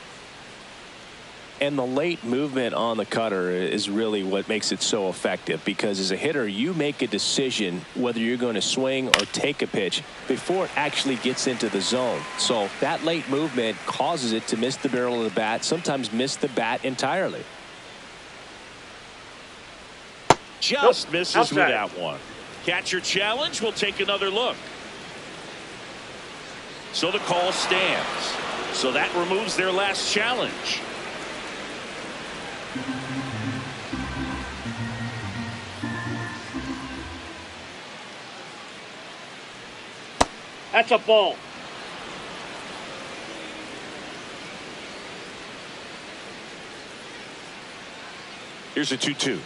And the late movement on the cutter is really what makes it so effective, because as a hitter, you make a decision whether you're going to swing or take a pitch before it actually gets into the zone. So that late movement causes it to miss the barrel of the bat, sometimes miss the bat entirely. Just misses with that one. Catcher challenge. We'll take another look. So the call stands. So that removes their last challenge. That's a ball. Here's a 2-2.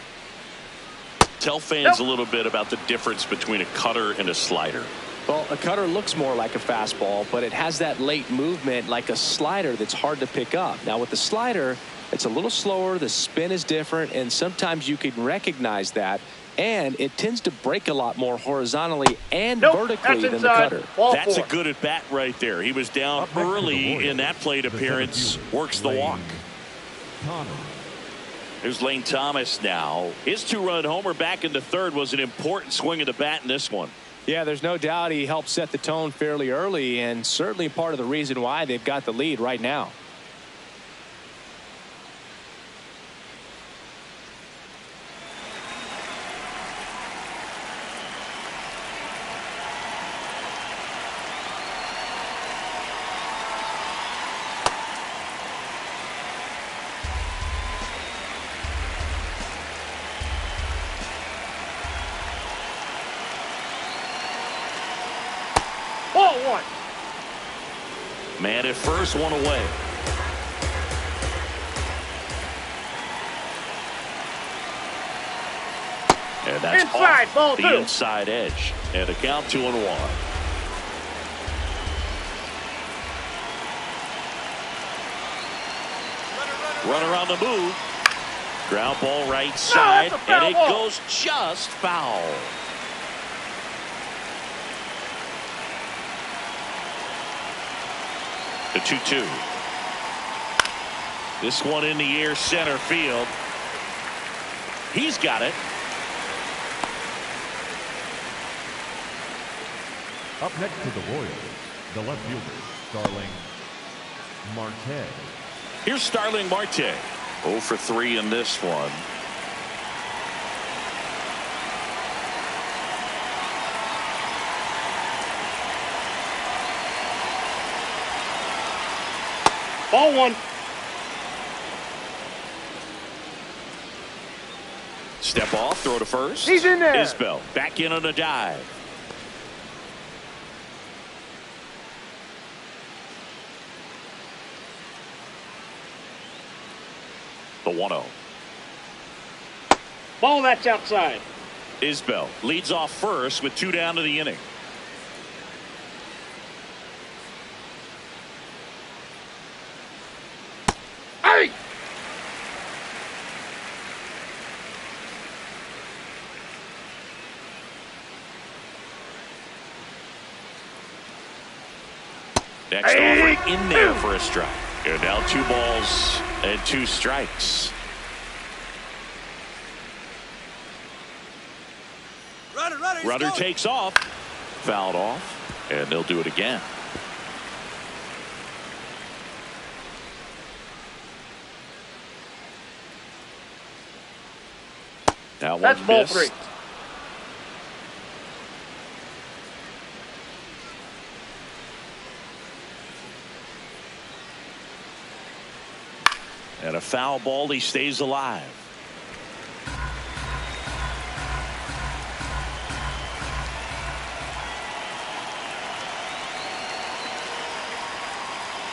Tell fans a little bit about the difference between a cutter and a slider. Well, a cutter looks more like a fastball, but it has that late movement like a slider that's hard to pick up. Now with the slider, it's a little slower, the spin is different, and sometimes you can recognize that. And it tends to break a lot more horizontally and vertically than the cutter. That's a good at bat right there. He was down early in that plate appearance. Works the walk. There's Lane Thomas now. His 2-run homer back in the third was an important swing of the bat in this one. Yeah, there's no doubt he helped set the tone fairly early, and certainly part of the reason why they've got the lead right now. Man at first, one away. And that's inside, off ball the 2. inside edge. And a count 2-1. Runner on the move. Ground ball right side. And it goes just foul. The 2-2. This one in the air, center field. He's got it. Up next to the Royals, the left fielder, Starling Marte. Here's Starling Marte. 0 for 3 in this one. Ball 1. Step off, throw to first. He's in there. Isbell back in on a dive. The 1-0. Ball that's outside. Isbell leads off first with 2 down to the inning. Hey! Next offer in there for a strike. And now 2 balls and 2 strikes. Runner takes off. Fouled off. And they'll do it again. That's ball 3. And a foul ball, he stays alive.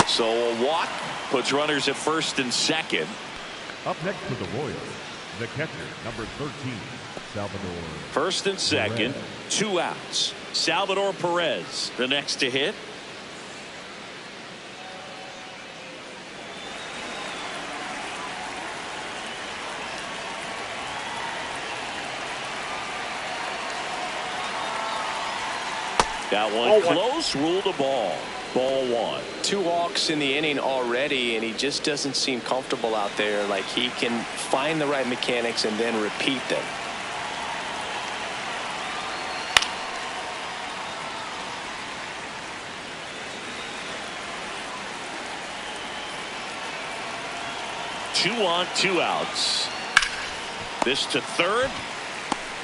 So a walk puts runners at first and second. Up next to the Royals, the catcher, number 13, Salvador. First and second, Perez. 2 outs. Salvador Perez, the next to hit. That one close, ruled a ball. Ball 1. 2 walks in the inning already, and he just doesn't seem comfortable out there. Like he can find the right mechanics and then repeat them. Two on, 2 outs. This to third.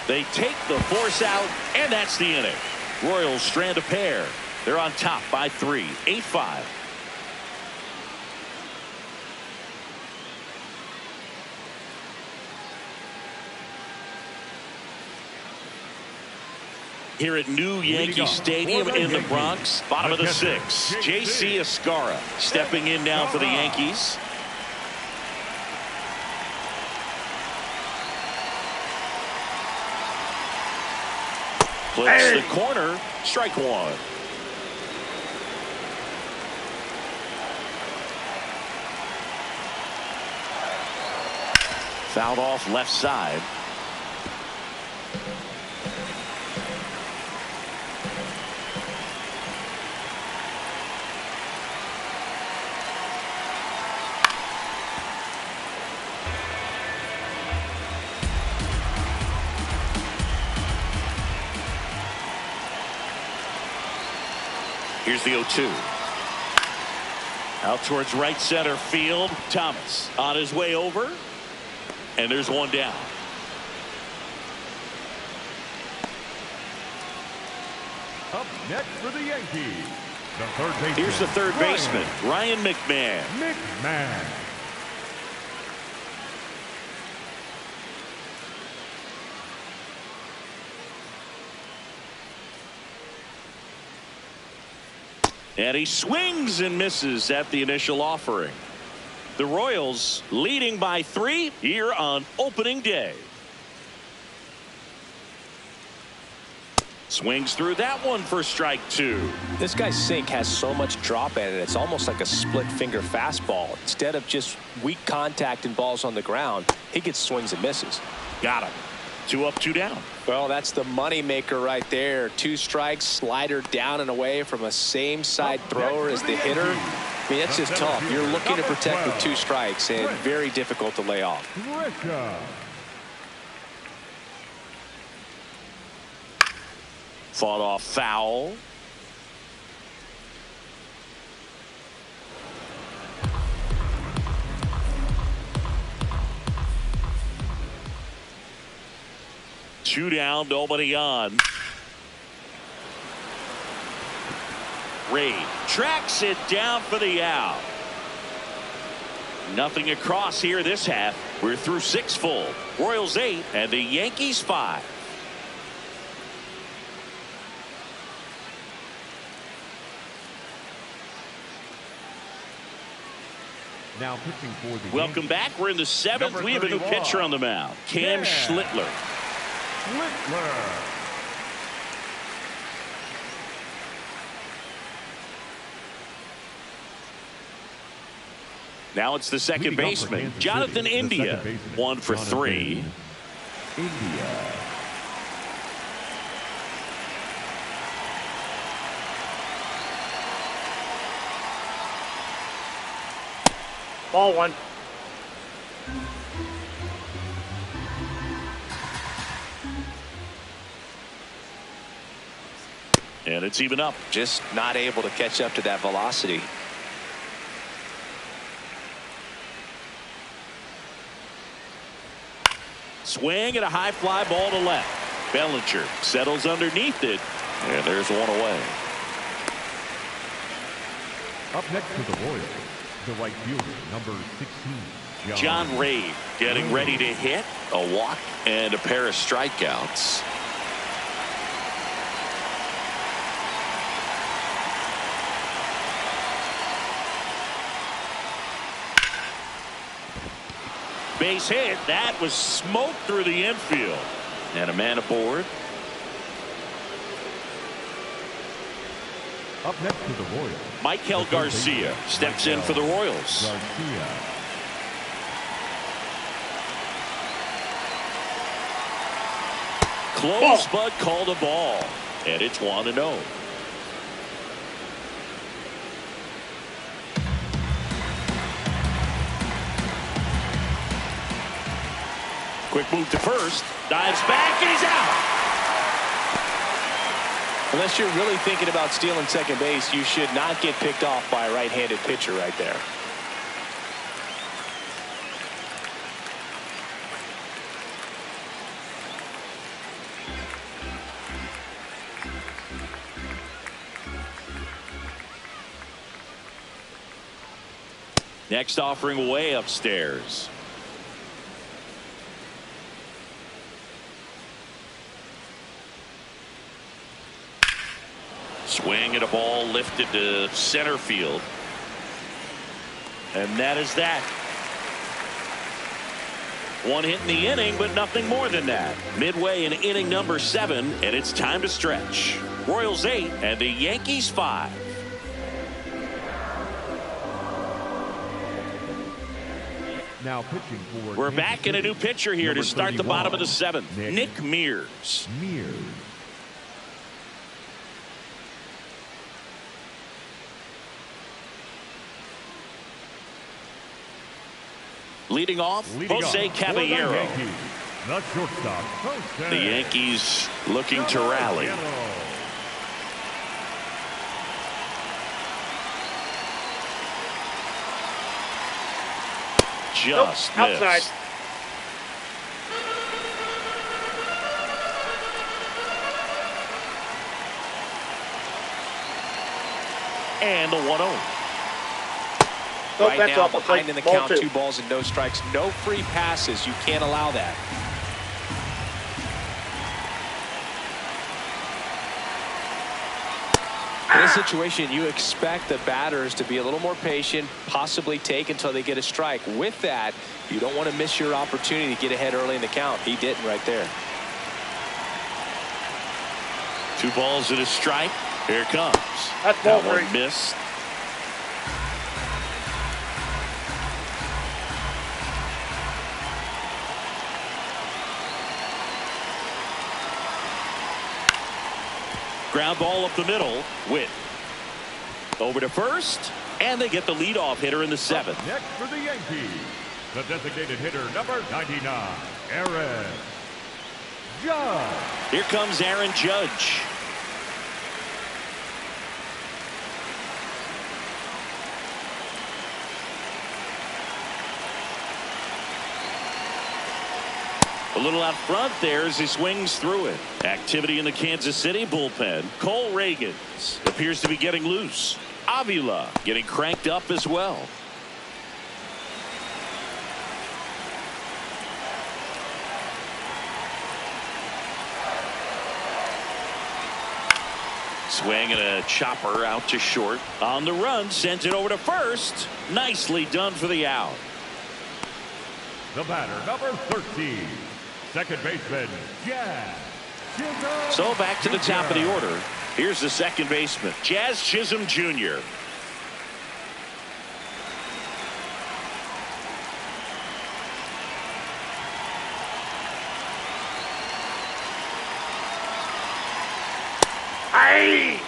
They take the force out, and that's the inning. Royals strand a pair. They're on top by 3, 8-5. Here at new Yankee Stadium in the Bronx, bottom of the 6th, J.C. Escarra stepping in now for the Yankees. Flips the corner, strike 1. Fouled off left side. Here's the 0-2. Out towards right center field. Thomas on his way over. And there's one down. Up next for the Yankees, the third baseman. Here's the third baseman, Ryan McMahon. McMahon. And he swings and misses at the initial offering. The Royals leading by 3 here on opening day. Swings through that one for strike 2. This guy's sink has so much drop at it. It's almost like a split finger fastball. Instead of just weak contact and balls on the ground, he gets swings and misses. Got him. 2 up, 2 down. Well, that's the money maker right there. 2 strikes, slider down and away from a same side thrower as the hitter. I mean, that's just tough. You're looking to protect with 2 strikes and very difficult to lay off. Fought off foul. Two down, nobody on. Ray tracks it down for the out. Nothing across here this half. We're through 6 full. Royals 8 and the Yankees 5. Now pitching for the Welcome back. We're in the 7th. We have a new pitcher on the mound. Cam Schlittler. Now it's the second baseman, Jonathan India. 1 for 3. India. Ball 1. And it's even up. Just not able to catch up to that velocity. Swing and a high fly ball to left. Bellinger settles underneath it. And there's one away. Up next to the Royals, the right fielder, number 16, John Ray getting ready to hit. A walk and a pair of strikeouts. Base hit. That was smoked through the infield. And a man aboard. Up next to the Royals, Michael Garcia steps in for the Royals. Garcia. Close, but called a ball. And it's 1-0. Quick move to first. Dives back and he's out. Unless you're really thinking about stealing second base, you should not get picked off by a right-handed pitcher right there. Next offering way upstairs. Swing and a ball lifted to center field. And that is that. One hit in the inning, but nothing more than that. Midway in inning number 7, and it's time to stretch. Royals 8 and the Yankees 5. Now pitching for We're back in a new pitcher here to start the bottom of the 7th. Nick Mears. Leading off, Jose Caballero. The shortstop, The Yankees looking to rally. Just nope, outside. missed. And the 1-0. Nope, Right that's now, off. behind in the Ball count, 2. 2 balls and no strikes. No free passes. You can't allow that. In this situation, you expect the batters to be a little more patient, possibly take until they get a strike. With that, you don't want to miss your opportunity to get ahead early in the count. He didn't right there. 2 balls and a strike. Here it comes. That's ball that one three. missed. Ground ball up the middle. Witt over to first, and they get the leadoff hitter in the 7th. Next for the Yankees, the designated hitter number 99, Aaron Judge. Here comes Aaron Judge. A little out front there as he swings through it. Activity in the Kansas City bullpen. Cole Ragans appears to be getting loose. Avila getting cranked up as well. Swing and a chopper out to short. On the run, sends it over to first. Nicely done for the out. The batter, number 13, second baseman, Jazz Chisholm. So back to the top of the order. Here's the second baseman, Jazz Chisholm Jr. Hey!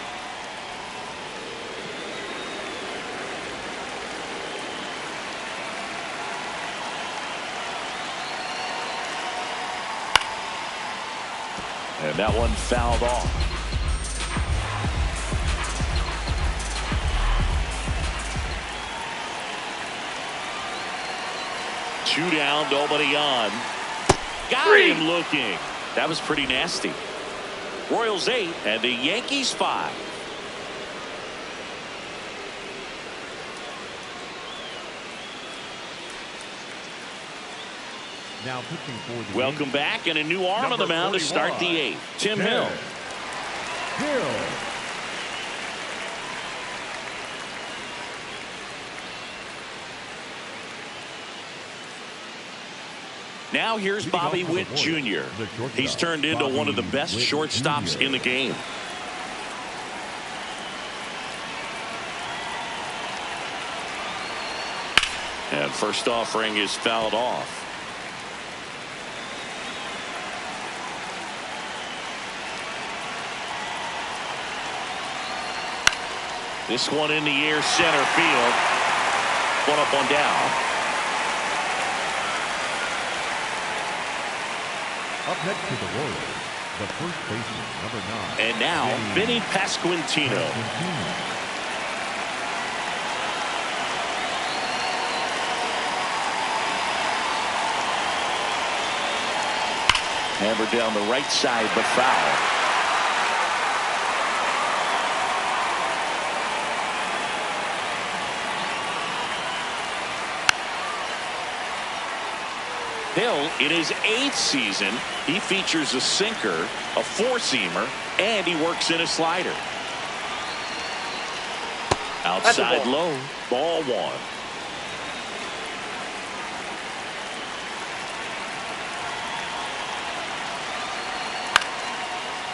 And that one fouled off. Two down, nobody on. Got him looking. That was pretty nasty. Royals 8 and the Yankees 5. Now pitching for the Welcome back, and a new arm on the mound to start the 8th. Tim Hill. Hill. Now here's Bobby Witt Jr. He's turned into one of the best shortstops in the game. And first offering is fouled off. This one in the air, center field. One up, one down. Up next to the Royals, the first baseman, number 9. And now, Vinny Pasquantino. Hammered down the right side, but foul. Hill, in his 8th season, he features a sinker, a four-seamer, and he works in a slider. Outside low, ball 1.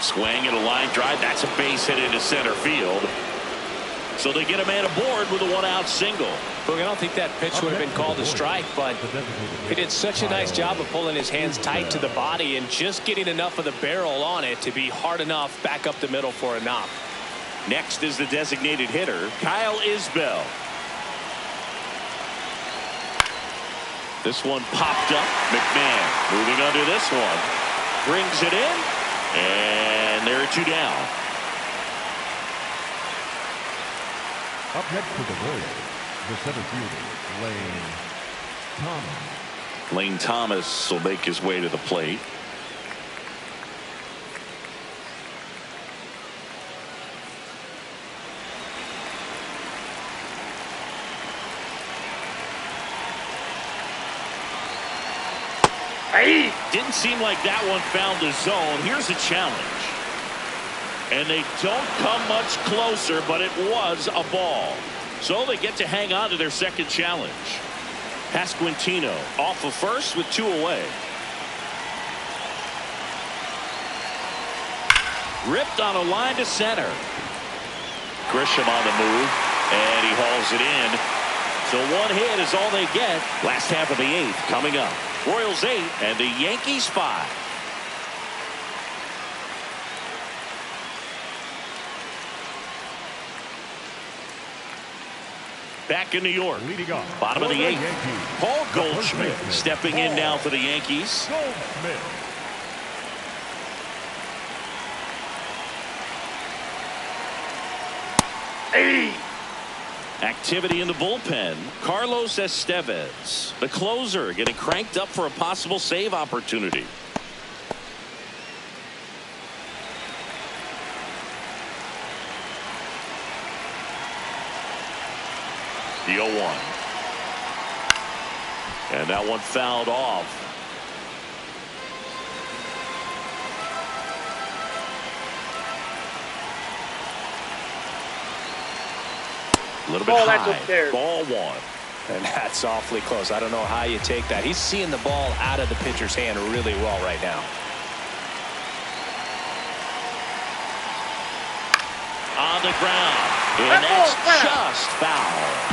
Swing and a line drive. That's a base hit into center field. So they get a man aboard with a 1-out single. Look, I don't think that pitch would have been called a strike, but he did such a nice job of pulling his hands tight to the body and just getting enough of the barrel on it to be hard enough back up the middle for a knock. Next is the designated hitter, Kyle Isbell. This one popped up. McMahon moving under this one. Brings it in. And there are 2 down. Up next to the Royals, the center fielder, Lane Thomas. Lane Thomas will make his way to the plate. Hey! Didn't seem like that one found the zone. Here's a challenge. And they don't come much closer, but it was a ball. So they get to hang on to their second challenge. Pasquantino off of first with 2 away. Ripped on a line to center. Grisham on the move, and he hauls it in. So 1 hit is all they get. Last half of the 8th coming up. Royals 8 and the Yankees 5. Back in New York, bottom of the 8th. Paul Goldschmidt stepping in now for the Yankees. Activity in the bullpen. Carlos Estevez, the closer, getting cranked up for a possible save opportunity. The 0-1. And that one fouled off. A little bit high. Ball 1. And that's awfully close. I don't know how you take that. He's seeing the ball out of the pitcher's hand really well right now. On the ground. And that's just foul.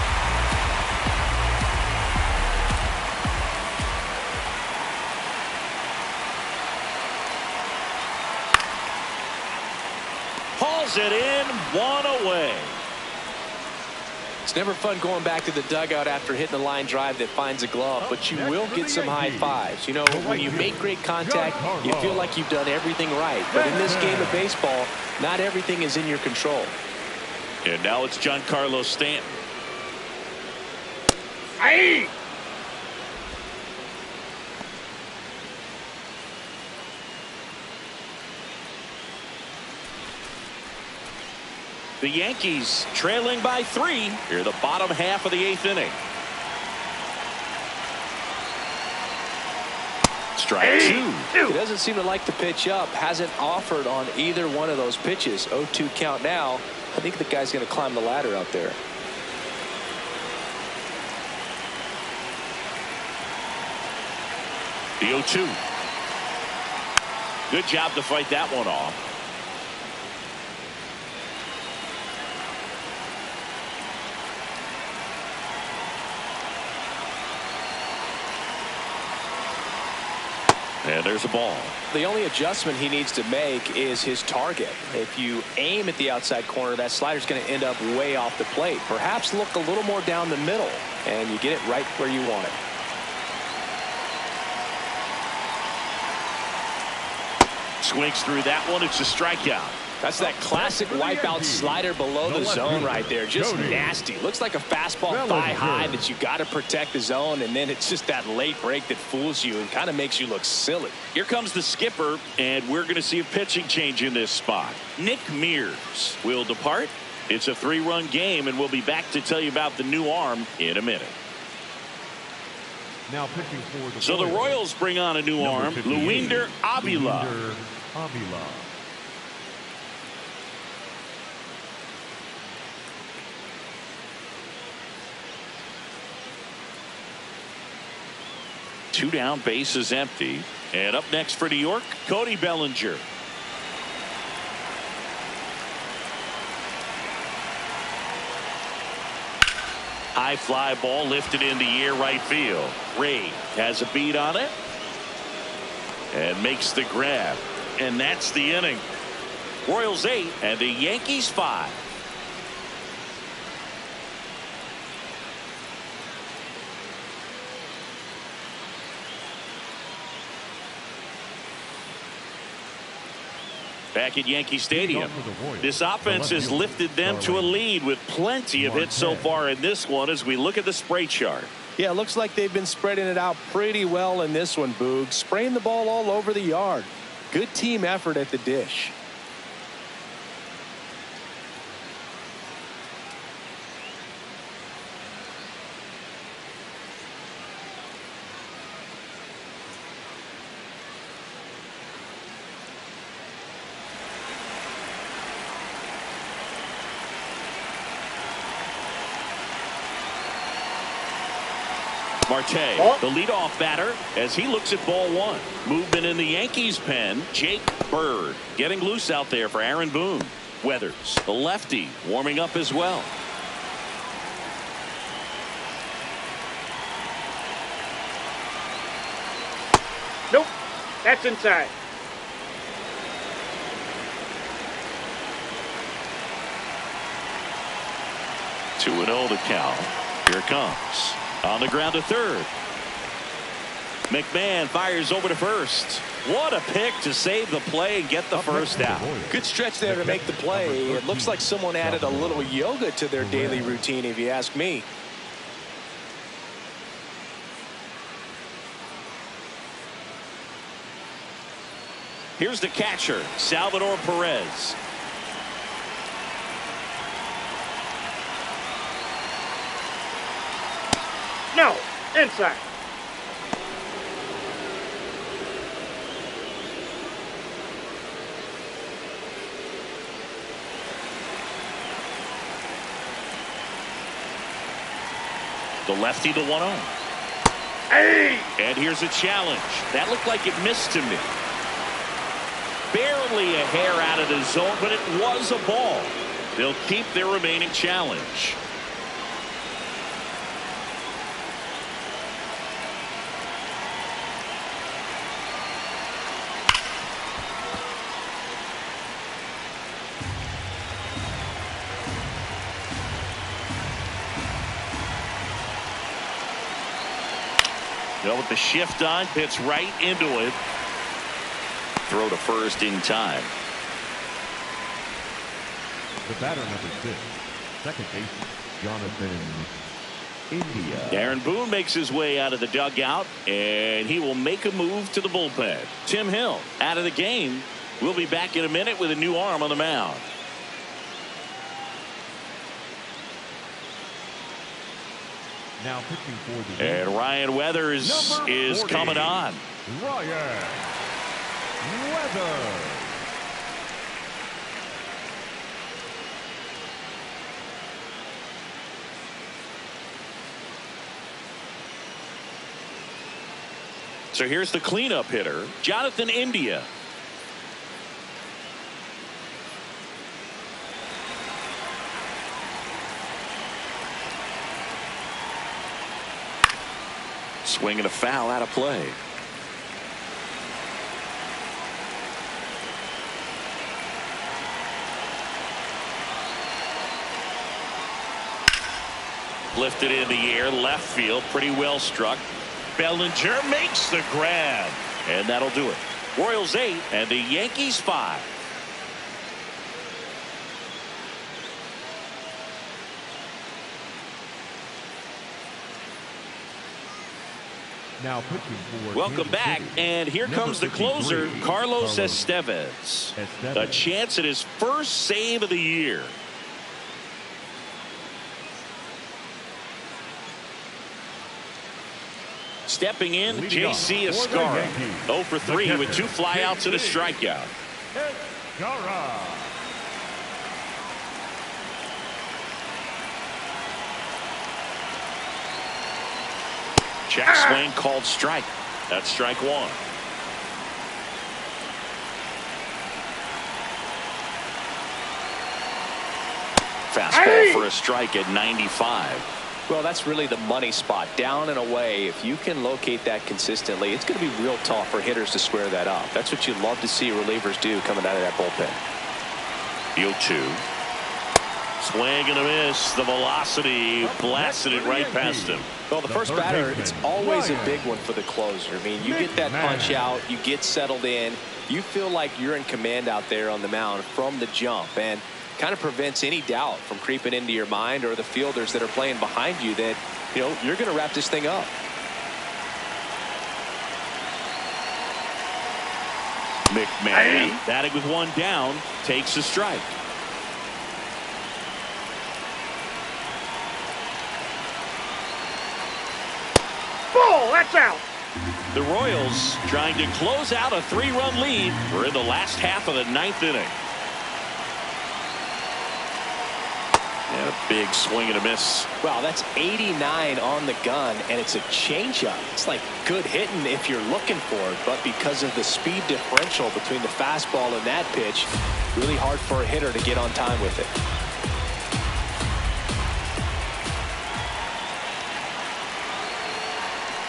Hauls it in, 1 away. It's never fun going back to the dugout after hitting a line drive that finds a glove, but you will get some high fives. You know, when you make great contact, you feel like you've done everything right. But in this game of baseball, not everything is in your control. And now it's Giancarlo Stanton. Aye. The Yankees trailing by 3 here, the bottom half of the 8th inning. Strike 2. He doesn't seem to like the pitch up. Hasn't offered on either one of those pitches. 0-2 count now. I think the guy's going to climb the ladder out there. The 0-2. Good job to fight that one off. And there's a ball. The only adjustment he needs to make is his target. If you aim at the outside corner, that slider's going to end up way off the plate. Perhaps look a little more down the middle, and you get it right where you want it. Swings through that one. It's a strikeout. That's that classic wipeout slider below the zone right there. Just nasty. Looks like a fastball thigh high that you got to protect the zone, and then it's just that late break that fools you and kind of makes you look silly. Here comes the skipper, and we're going to see a pitching change in this spot. Nick Mears will depart. It's a 3-run game, and we'll be back to tell you about the new arm in a minute. Now pitching for the So the Royals bring on a new arm, Luinder Avila. Two down, base is empty. And up next for New York, Cody Bellinger. High fly ball lifted in the air right field. Ray has a beat on it and makes the grab. And that's the inning. Royals 8 and the Yankees 5. Back at Yankee Stadium, this offense has lifted them to a lead with plenty of hits so far in this one as we look at the spray chart. Yeah, it looks like they've been spreading it out pretty well in this one, Boog. Spraying the ball all over the yard. Good team effort at the dish. Marte, Ball. the leadoff batter, as he looks at ball one. Movement in the Yankees pen. Jake Bird getting loose out there for Aaron Boone. Weathers, the lefty, warming up as well. Nope. That's inside. 2-0 the count. Here it comes. On the ground to third. McMahon fires over to first. What a pick to save the play and get the first out. Good stretch there to make the play. It looks like someone added a little yoga to their daily routine, if you ask me. Here's the catcher, Salvador Perez. No. Inside. The lefty, the 1-0. Hey. And here's a challenge. That looked like it missed to me. Barely a hair out of the zone, but it was a ball. They'll keep their remaining challenge. Well, with the shift on, hits right into it. Throw to first in time. The batter number 6, second baseman, Jonathan India. Aaron Boone makes his way out of the dugout, and he will make a move to the bullpen. Tim Hill out of the game. We'll be back in a minute with a new arm on the mound. Now pitching for the And Ryan Weathers is coming on. Ryan Weathers. So here's the cleanup hitter, Jonathan India. Swinging a foul out of play. Lifted in the air, left field, pretty well struck. Bellinger makes the grab, and that'll do it. Royals 8 and the Yankees 5. Now pitching for Welcome Kansas back, City, and here number comes the closer, 53, Carlos Estevez. A chance at his first save of the year. Stepping in, Leading J.C. off for the Escara. Yankees, 0 for 3 with 2 flyouts and a strikeout. Escara. Check swing called strike. That's strike one. Fastball for a strike at 95. Well, that's really the money spot. Down and away. If you can locate that consistently, it's going to be real tough for hitters to square that up. That's what you love to see relievers do coming out of that bullpen. 0-2. Swing and a miss. The velocity blasted it right past him. Well, the first batter, it's always a big one for the closer. I mean, you get that punch out, you get settled in, you feel like you're in command out there on the mound from the jump, and kind of prevents any doubt from creeping into your mind or the fielders that are playing behind you that, you know, you're going to wrap this thing up. McMahon, batting with one down, takes a strike. Ball. That's out. The Royals trying to close out a 3-run lead. We're in the last half of the 9th inning. And a big swing and a miss. Wow, that's 89 on the gun, and it's a changeup. It's like good hitting if you're looking for it, but because of the speed differential between the fastball and that pitch, really hard for a hitter to get on time with it.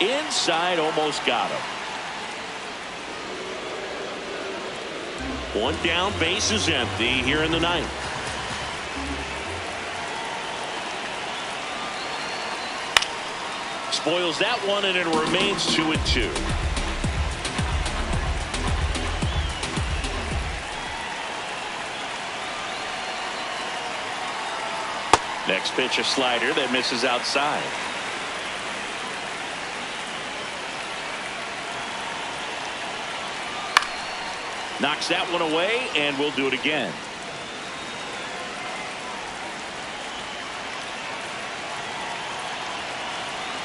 Inside, almost got him. One down, base is empty here in the ninth. Spoils that one, and it remains 2-2. Next pitch, a slider that misses outside. Knocks that one away, and we'll do it again.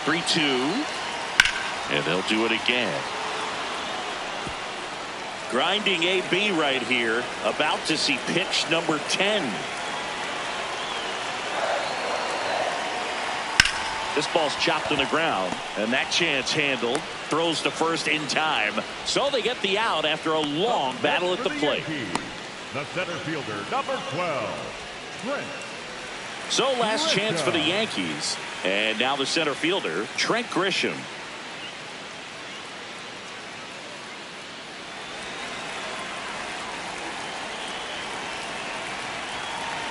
Three-two, and they'll do it again. Grinding AB right here, about to see pitch number 10. This ball's chopped on the ground, and that chance handled. Throws to first in time, so they get the out after a long battle at the plate. The center fielder, number 12, Trent. So last chance for the Yankees, and now the center fielder, Trent Grisham.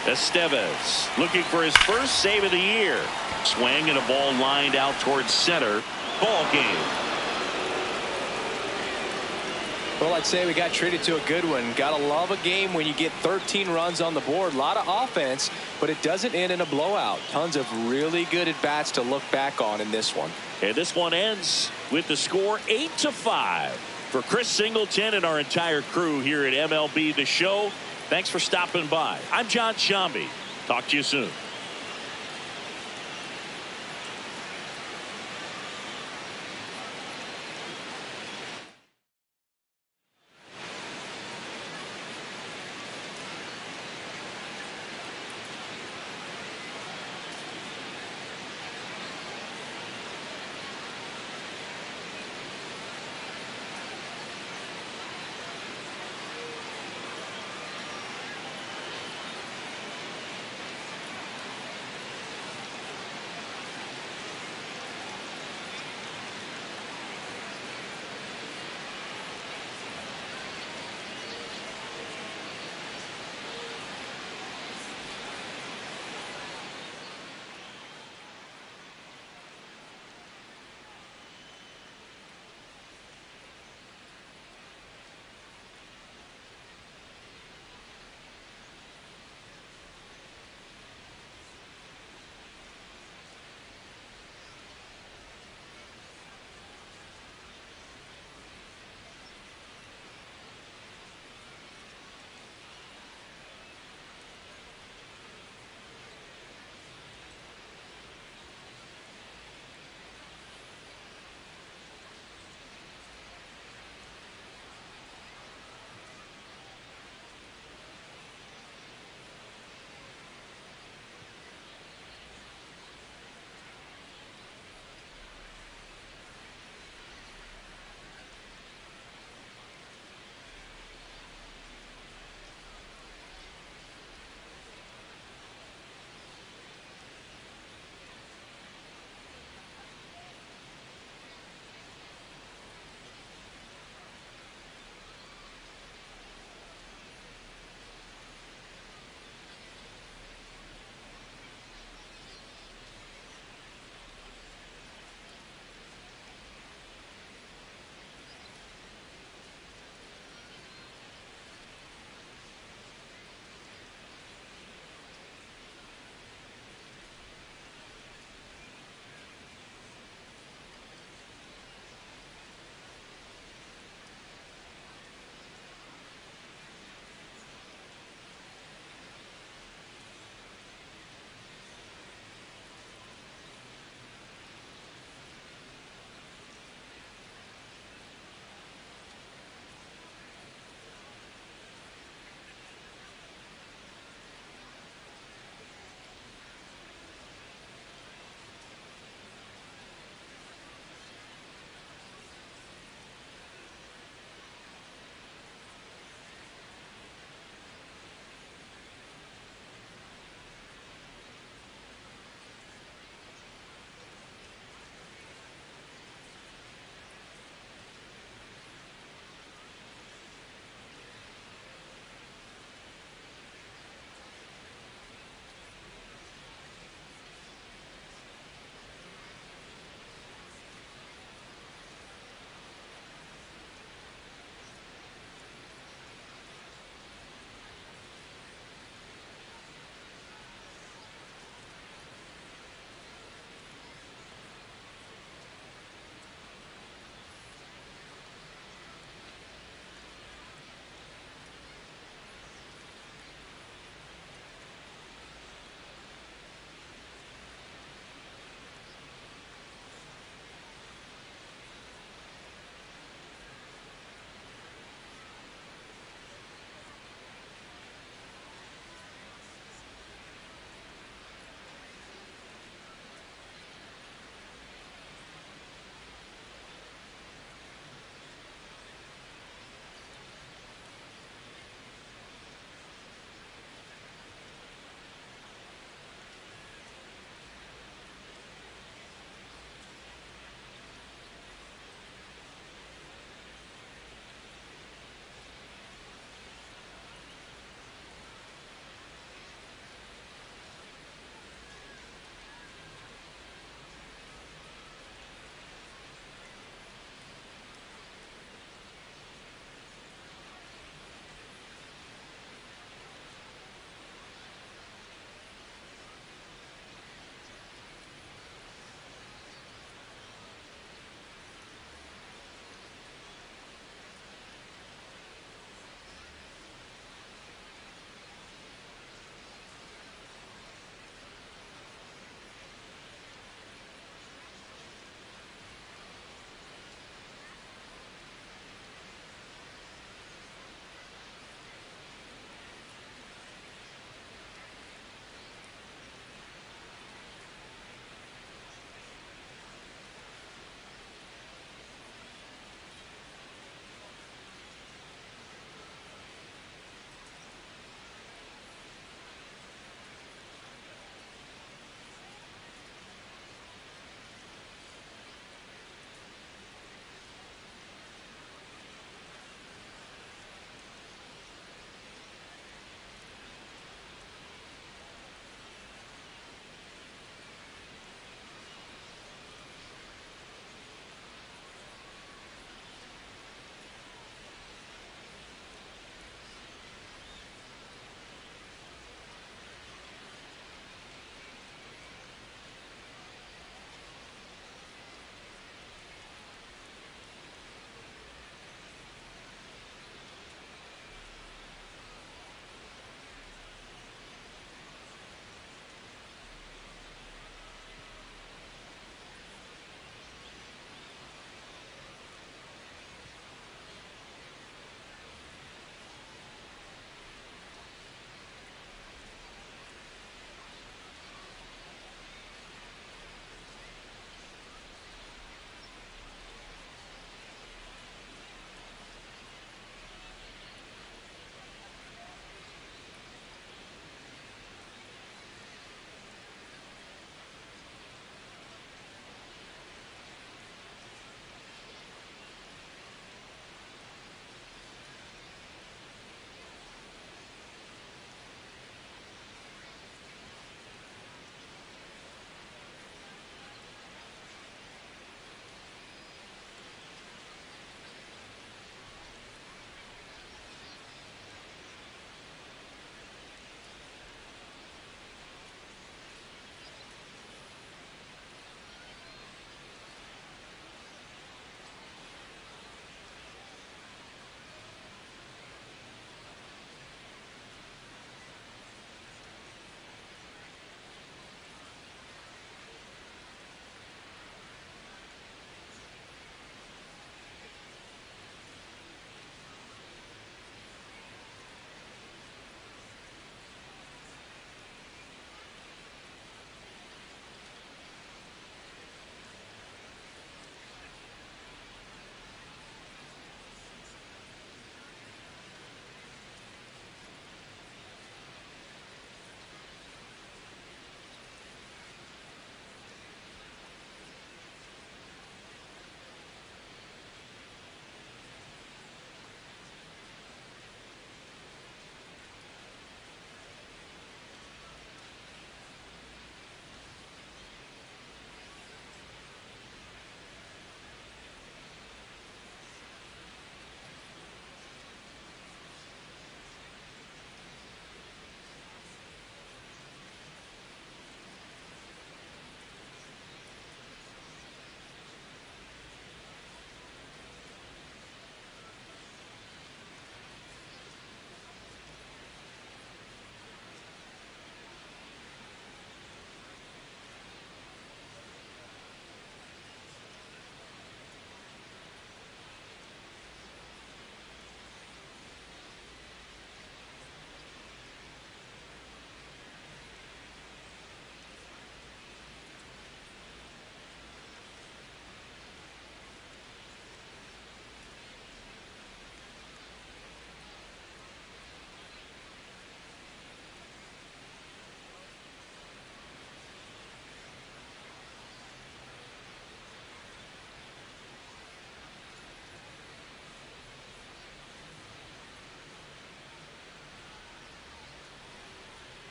Estevez looking for his first save of the year. Swing and a ball lined out towards center. Ball game. Well, I'd say we got treated to a good one. Gotta love a game when you get 13 runs on the board. A lot of offense, but it doesn't end in a blowout. Tons of really good at-bats to look back on in this one. And this one ends with the score 8-5. For Chris Singleton and our entire crew here at MLB The Show, thanks for stopping by. I'm John Shambi. Talk to you soon.